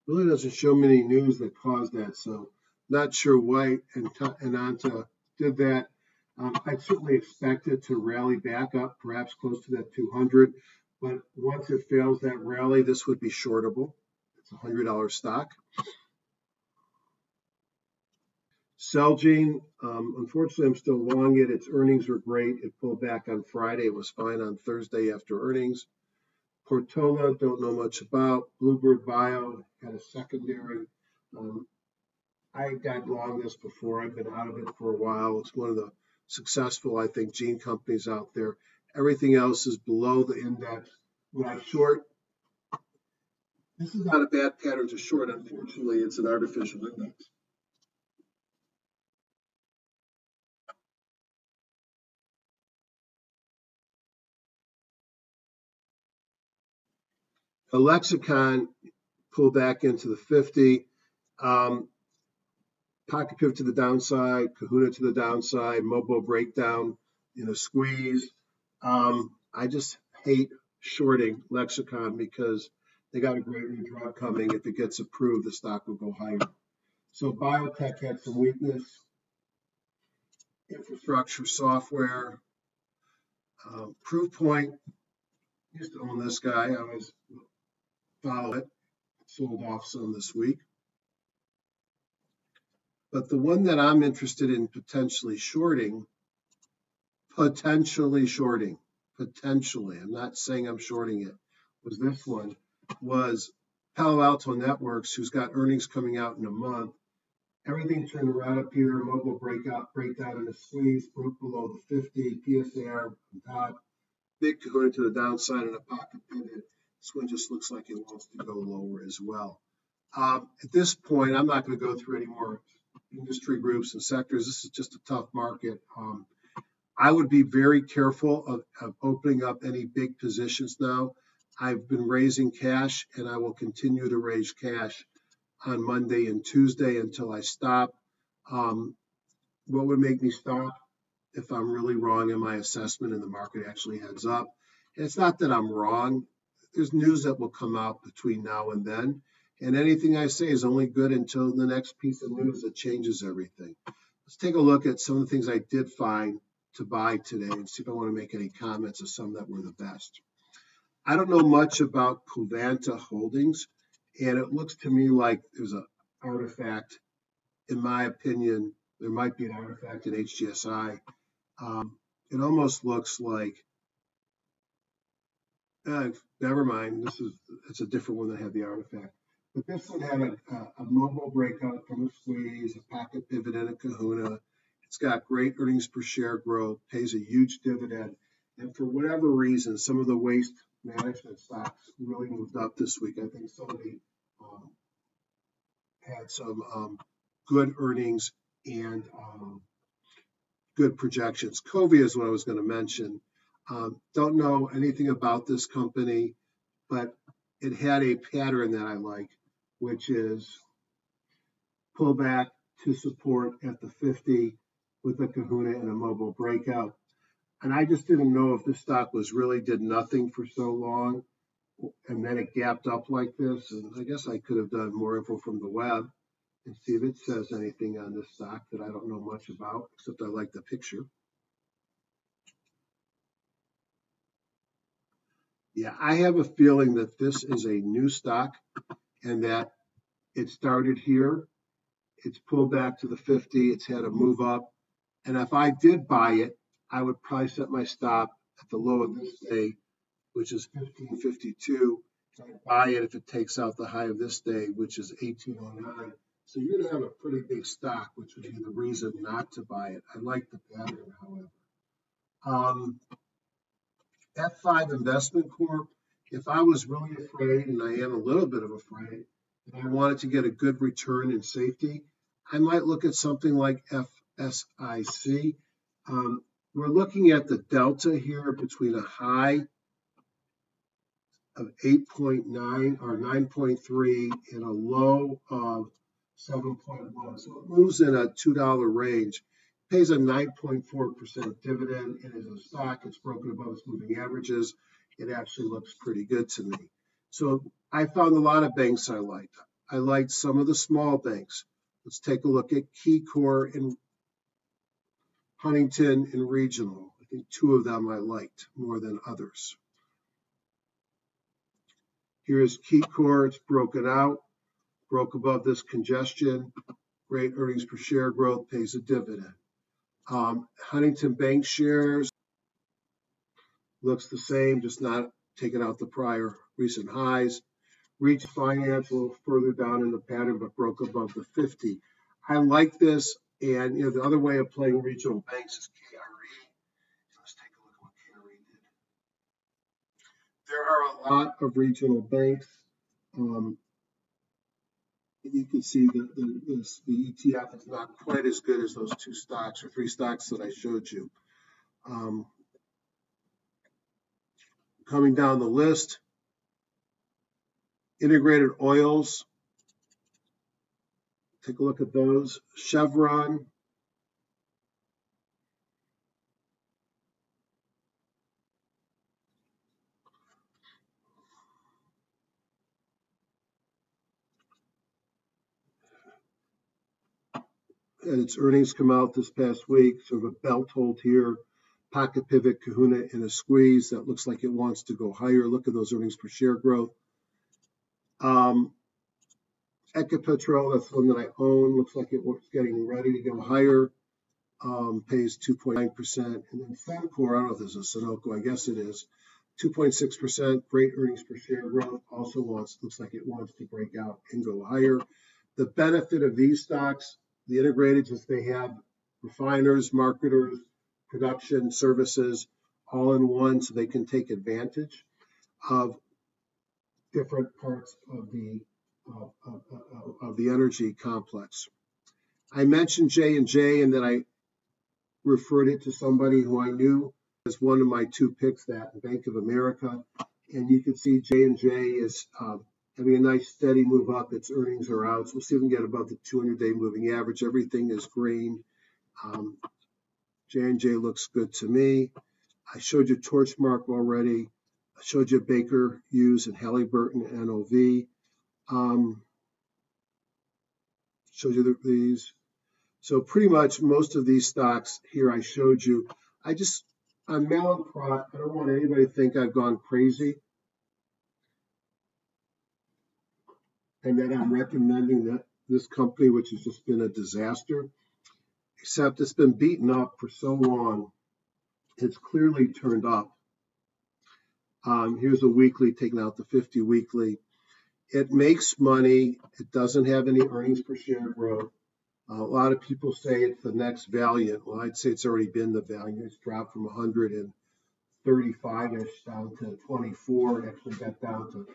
Really doesn't show many news that caused that, so not sure why Anta did that. I'd certainly expect it to rally back up, perhaps close to that 200, but once it fails that rally, this would be shortable. It's a $100 stock. Celgene, unfortunately, I'm still long it. Its earnings were great. It pulled back on Friday. It was fine on Thursday after earnings. Portola, don't know much about. Bluebird Bio had a secondary. I got long this before. I've been out of it for a while. It's one of the successful, I think, gene companies out there. Everything else is below the index. When I short, this is not a bad pattern to short. Unfortunately, it's an artificial index. A lexicon pulled back into the 50. Pocket pivot to the downside, Kahuna to the downside, Mobo breakdown in a squeeze. I just hate shorting Lexicon because they got a great new drug coming. If it gets approved, the stock will go higher. So biotech had some weakness. Infrastructure, software, Proofpoint. Used to own this guy. I always follow it. Sold off some this week. But the one that I'm interested in potentially shorting, I'm not saying I'm shorting it, was this one, was Palo Alto Networks, who's got earnings coming out in a month. Everything turned right up here, mobile breakdown in a squeeze, broke below the 50, PSAR on top, big kahuna to the downside and a pocket pivot. This one just looks like it wants to go lower as well. At this point, I'm not going to go through any more industry groups and sectors. This is just a tough market. I would be very careful of opening up any big positions now. I've been raising cash, and I will continue to raise cash on Monday and Tuesday until I stop. What would make me stop? If I'm really wrong in my assessment and the market actually heads up. And it's not that I'm wrong. There's news that will come out between now and then. And anything I say is only good until the next piece of news that changes everything. Let's take a look at some of the things I did find to buy today and see if I want to make any comments of some that were the best. I don't know much about Covanta Holdings, and it looks to me like there's an artifact. In my opinion, there might be an artifact in HGSI. It almost looks like, never mind, it's a different one that had the artifact. But this one had a mobile breakout from a squeeze, a pocket pivot, and a kahuna. It's got great earnings per share growth, pays a huge dividend. And for whatever reason, some of the waste management stocks really moved up this week. I think somebody had some good earnings and good projections. Covia is what I was going to mention. Don't know anything about this company, but it had a pattern that I like, which is pull back to support at the 50 with a kahuna and a mobile breakout. And I just didn't know if this stock did nothing for so long, and then it gapped up like this. And I guess I could have done more info from the web and see if it says anything on this stock that I don't know much about, except I like the picture. Yeah, I have a feeling that this is a new stock and that it started here. It's pulled back to the 50. It's had a move up. And if I did buy it, I would probably set my stop at the low of this day, which is 1552. buy it if it takes out the high of this day, which is 1809. So you're going to have a pretty big stock, which would be the reason not to buy it. I like the pattern, however. F5 Investment Corp, if I was really afraid, and I am a little bit of afraid, and I wanted to get a good return in safety, I might look at something like FSIC. We're looking at the delta here between a high of 8.9 or 9.3 and a low of 7.1. So it moves in a $2 range, pays a 9.4% dividend, and as a stock, it's broken above its moving averages. It actually looks pretty good to me. So I found a lot of banks I liked. I liked some of the small banks. Let's take a look at KeyCorp and Huntington and Regional. I think two of them I liked more than others. Here's KeyCorp, it's broken out, broke above this congestion, great earnings per share growth, pays a dividend. Huntington Bank shares looks the same, just not taking out the prior recent highs. Reach Finance a little further down in the pattern, but broke above the 50. I like this, and the other way of playing regional banks is KRE. Let's take a look at what KRE did. There are a lot of regional banks. You can see the ETF is not quite as good as those two stocks or three stocks that I showed you. Coming down the list, integrated oils. Take a look at those. Chevron. And its earnings come out this past week, sort of a belt hold here, pocket pivot, kahuna, and a squeeze that looks like it wants to go higher. Look at those earnings per share growth. Ecopetrol, that's the one that I own, looks like it was getting ready to go higher, pays 2.9%. And then Suncor, I don't know if this is Sunoco, I guess it is, 2.6%, great earnings per share growth, also looks like it wants to break out and go higher. The benefit of these stocks, the integrated, is they have refiners, marketers, production, services, all in one, so they can take advantage of different parts of the energy complex. I mentioned J&J, and then I referred it to somebody who I knew as one of my two picks, that Bank of America. And you can see J&J is having a nice steady move up. Its earnings are out. So we'll see if we can get above the 200-day moving average. Everything is green. J&J looks good to me. I showed you Torchmark already. I showed you Baker Hughes and Halliburton NOV. Showed you these. So pretty much most of these stocks here I showed you. On Mallinckrodt, I don't want anybody to think I've gone crazy and that I'm recommending that this company, which has just been a disaster, except it's been beaten up for so long. It's clearly turned up. Here's a weekly, taking out the 50 weekly. It makes money. It doesn't have any earnings per share growth. A lot of people say it's the next Valiant. Well, I'd say it's already been the Valiant. It's dropped from 135-ish down to 24. It actually got down to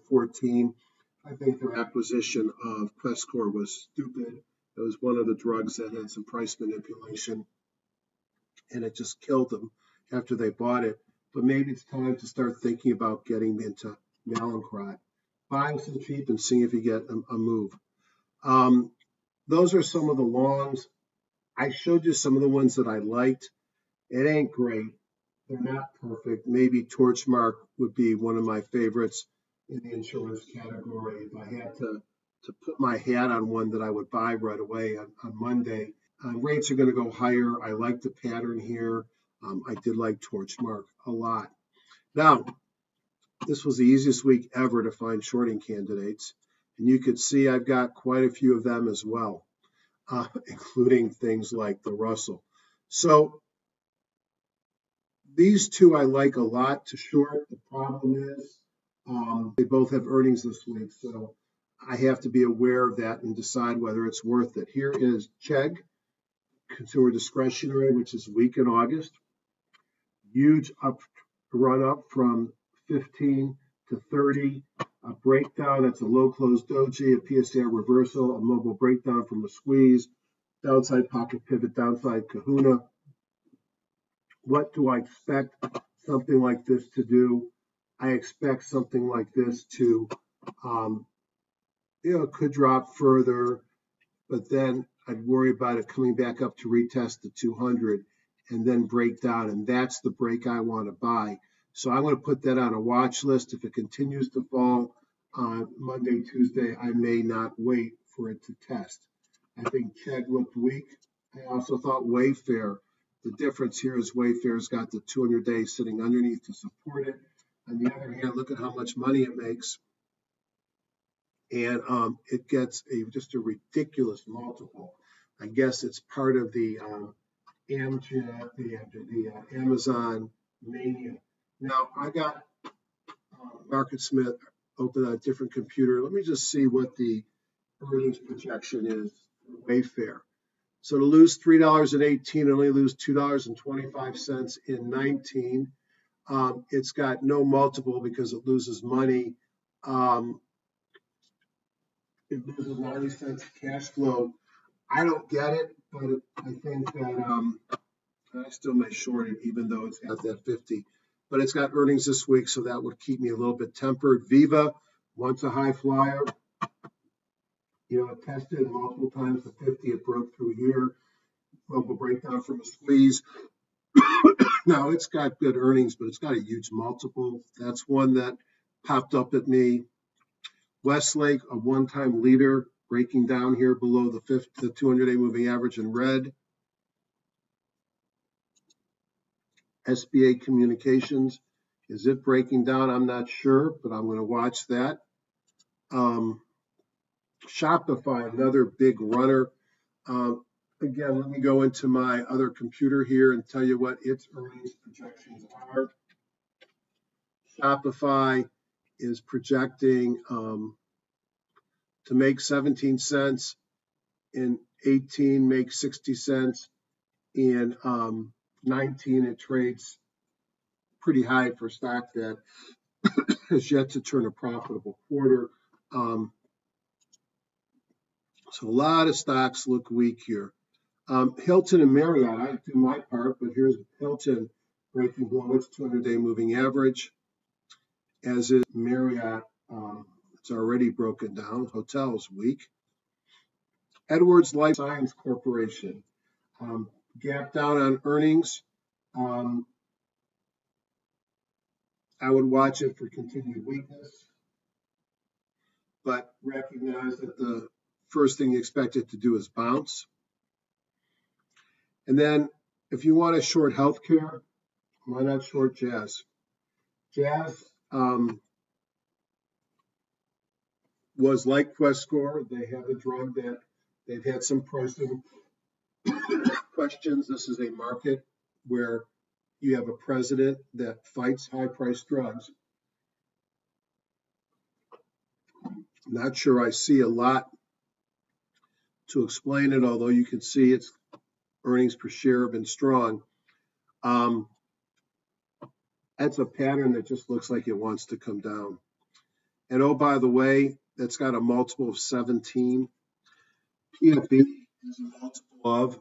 14. I think their acquisition of Questcor was stupid. It was one of the drugs that had some price manipulation, and it just killed them after they bought it. But maybe it's time to start thinking about getting into Mallinckrodt, buying some cheap and seeing if you get a move. Those are some of the longs. I showed you some of the ones that I liked. It ain't great. They're not perfect. Maybe Torchmark would be one of my favorites in the insurance category. If I had to put my hat on one that I would buy right away on Monday. Rates are going to go higher. I like the pattern here. I did like Torchmark a lot. Now, this was the easiest week ever to find shorting candidates. And you could see I've got quite a few of them as well, including things like the Russell. So these two I like a lot to short. The problem is They both have earnings this week, so I have to be aware of that and decide whether it's worth it. Here is Chegg, consumer discretionary, which is weak in August. Huge run up from 15 to 30. A breakdown, that's a low close doji, a PSA reversal, a mobile breakdown from a squeeze, downside pocket pivot, downside kahuna. What do I expect something like this to do? I expect something like this to, could drop further, but then I'd worry about it coming back up to retest the 200 and then break down, and that's the break I want to buy. So I'm going to put that on a watch list. If it continues to fall on Monday, Tuesday, I may not wait for it to test. I think Chegg looked weak. I also thought Wayfair. The difference here is Wayfair's got the 200-day sitting underneath to support it. On the other hand, look at how much money it makes. And it gets just a ridiculous multiple. I guess it's part of the Amazon mania. Now, I got Market Smith open on a different computer. Let me just see what the earnings projection is for Wayfair. So to lose $3.18 and only lose $2.25 in 19, it's got no multiple because it loses money. It loses 90 cents cash flow. I don't get it, but I think that I still may short it even though it's at that 50. But it's got earnings this week, so that would keep me a little bit tempered. Viva, once a high flyer. It tested multiple times the 50. It broke through here. Global breakdown from a squeeze. Now, it's got good earnings, but it's got a huge multiple. That's one that popped up at me. Westlake, a one-time leader, breaking down here below the 200-day moving average in red. SBA Communications, is it breaking down? I'm not sure, but I'm going to watch that. Shopify, another big runner. Again, let me go into my other computer here and tell you what its earnings projections are. Shopify is projecting to make 17 cents, in 18 make 60 cents, in 19 it trades pretty high for stock that has yet to turn a profitable quarter. So a lot of stocks look weak here. Hilton and Marriott, I do my part, but here's Hilton breaking below its 200-day moving average, as is Marriott. It's already broken down. Hotels weak. Edwards Life Science Corporation, gap down on earnings. I would watch it for continued weakness, but recognize that the first thing you expect it to do is bounce. And then if you want to short healthcare, why not short Jazz? Jazz was like Questcore. They have a drug that they've had some pricing questions. This is a market where you have a president that fights high-priced drugs. I'm not sure I see a lot to explain it, although you can see its earnings per share have been strong. That's a pattern that just looks like it wants to come down. And oh, by the way, that's got a multiple of 17. PFB is a multiple of,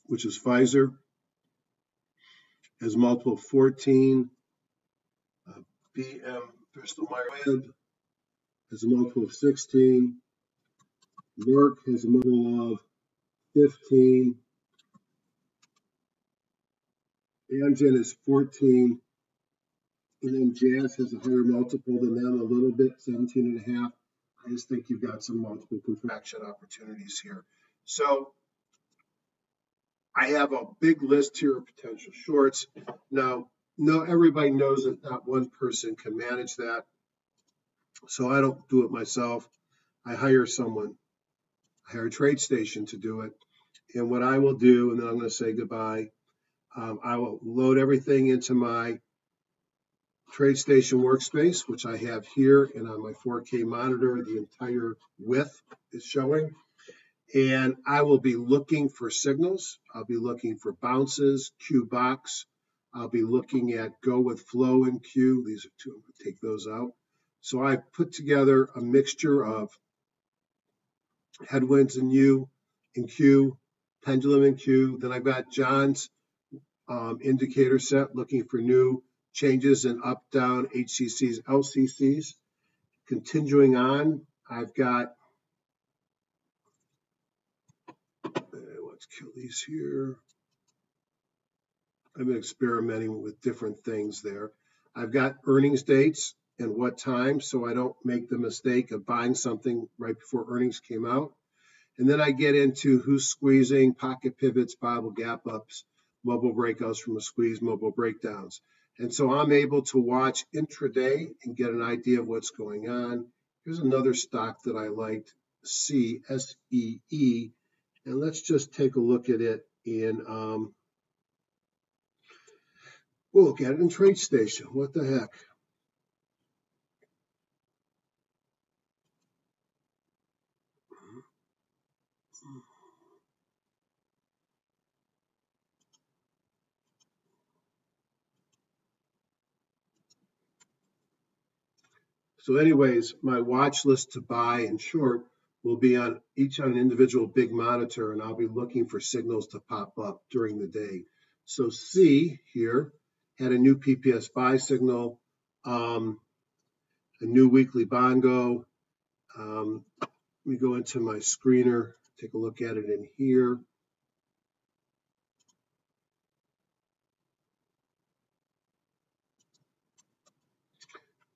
which is Pfizer, has a multiple of 14. BM Bristol Myers Squibb has a multiple of 16. Merck has a multiple of 15. Amgen is 14. And then Jazz has a higher multiple than them a little bit, 17.5. I just think you've got some multiple contraction opportunities here. So I have a big list here of potential shorts. Now, everybody knows that not one person can manage that. So I don't do it myself. I hire someone. I hire a trade station to do it. And what I will do, and then I'm going to say goodbye, I will load everything into my TradeStation workspace, which I have here, and on my 4K monitor, the entire width is showing. And I will be looking for signals. I'll be looking for bounces, Q box. I'll be looking at go with flow and Q. These are two. I'm going to take those out. So I've put together a mixture of headwinds in U and Q, pendulum in Q. Then I've got John's indicator set looking for new changes in up, down, HCCs, LCCs. Continuing on, I've got, let's kill these here. I've been experimenting with different things there. I've got earnings dates and what time, so I don't make the mistake of buying something right before earnings came out. And then I get into who's squeezing, pocket pivots, Bible gap ups, mobile breakouts from a squeeze, mobile breakdowns. And so I'm able to watch intraday and get an idea of what's going on. Here's another stock that I liked, CSEE. And let's just take a look at it in, we'll look at it in TradeStation. What the heck? So anyways, my watch list to buy and short will be on each on an individual big monitor, and I'll be looking for signals to pop up during the day. So C here had a new PPS buy signal, a new weekly bongo. Let me go into my screener, take a look at it in here.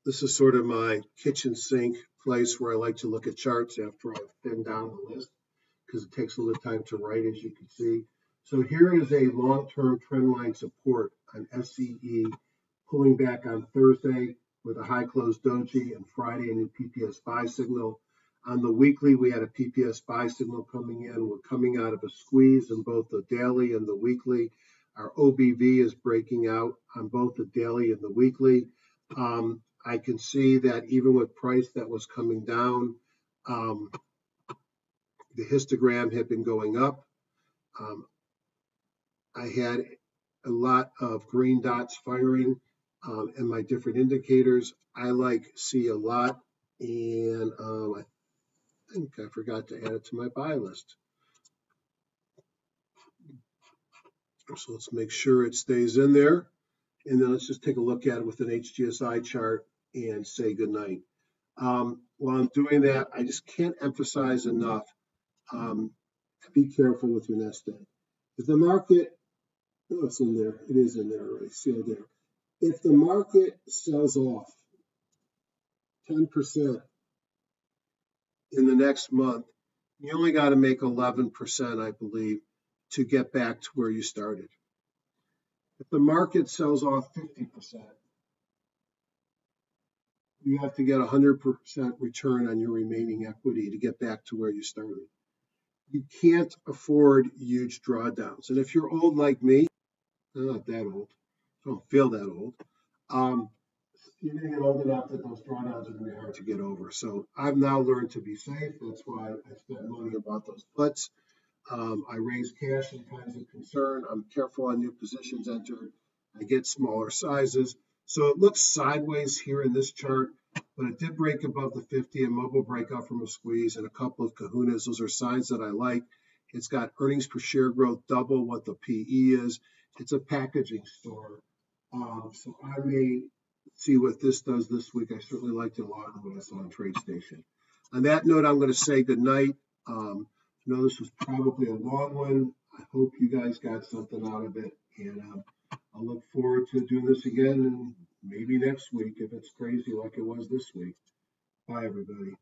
This is sort of my kitchen sink place where I like to look at charts after I've thinned down the list, because it takes a little time to write, as you can see. So here is a long-term trend line support on SCE, pulling back on Thursday with a high close doji, and Friday a new PPS buy signal. On the weekly, we had a PPS buy signal coming in. We're coming out of a squeeze in both the daily and the weekly. Our OBV is breaking out on both the daily and the weekly. I can see that even with price that was coming down, the histogram had been going up. I had a lot of green dots firing in my different indicators. I like C a lot, and I think I forgot to add it to my buy list. So let's make sure it stays in there, and then let's just take a look at it with an HGSI chart and say goodnight. While I'm doing that, I just can't emphasize enough, be careful with your nest egg. If the market, oh, it's in there, it is in there already, sealed there. If the market sells off 10% in the next month, you only got to make 11%, I believe, to get back to where you started. If the market sells off 50%, you have to get 100% return on your remaining equity to get back to where you started. You can't afford huge drawdowns. And if you're old like me, I'm not that old, I don't feel that old, you're going to get old enough that those drawdowns are going to be hard to get over. So I've now learned to be safe. That's why I spent money about those puts. I raise cash in times of concern. I'm careful on new positions entered. I get smaller sizes. So it looks sideways here in this chart, but it did break above the 50, a mobile breakout from a squeeze, and a couple of kahunas. Those are signs that I like. It's got earnings per share growth double what the PE is. It's a packaging store. So I may see what this does this week. I certainly liked it a lot of what I saw on TradeStation. On that note, I'm going to say goodnight. I know this was probably a long one. I hope you guys got something out of it. And I'll look forward to doing this again, and maybe next week if it's crazy like it was this week. Bye, everybody.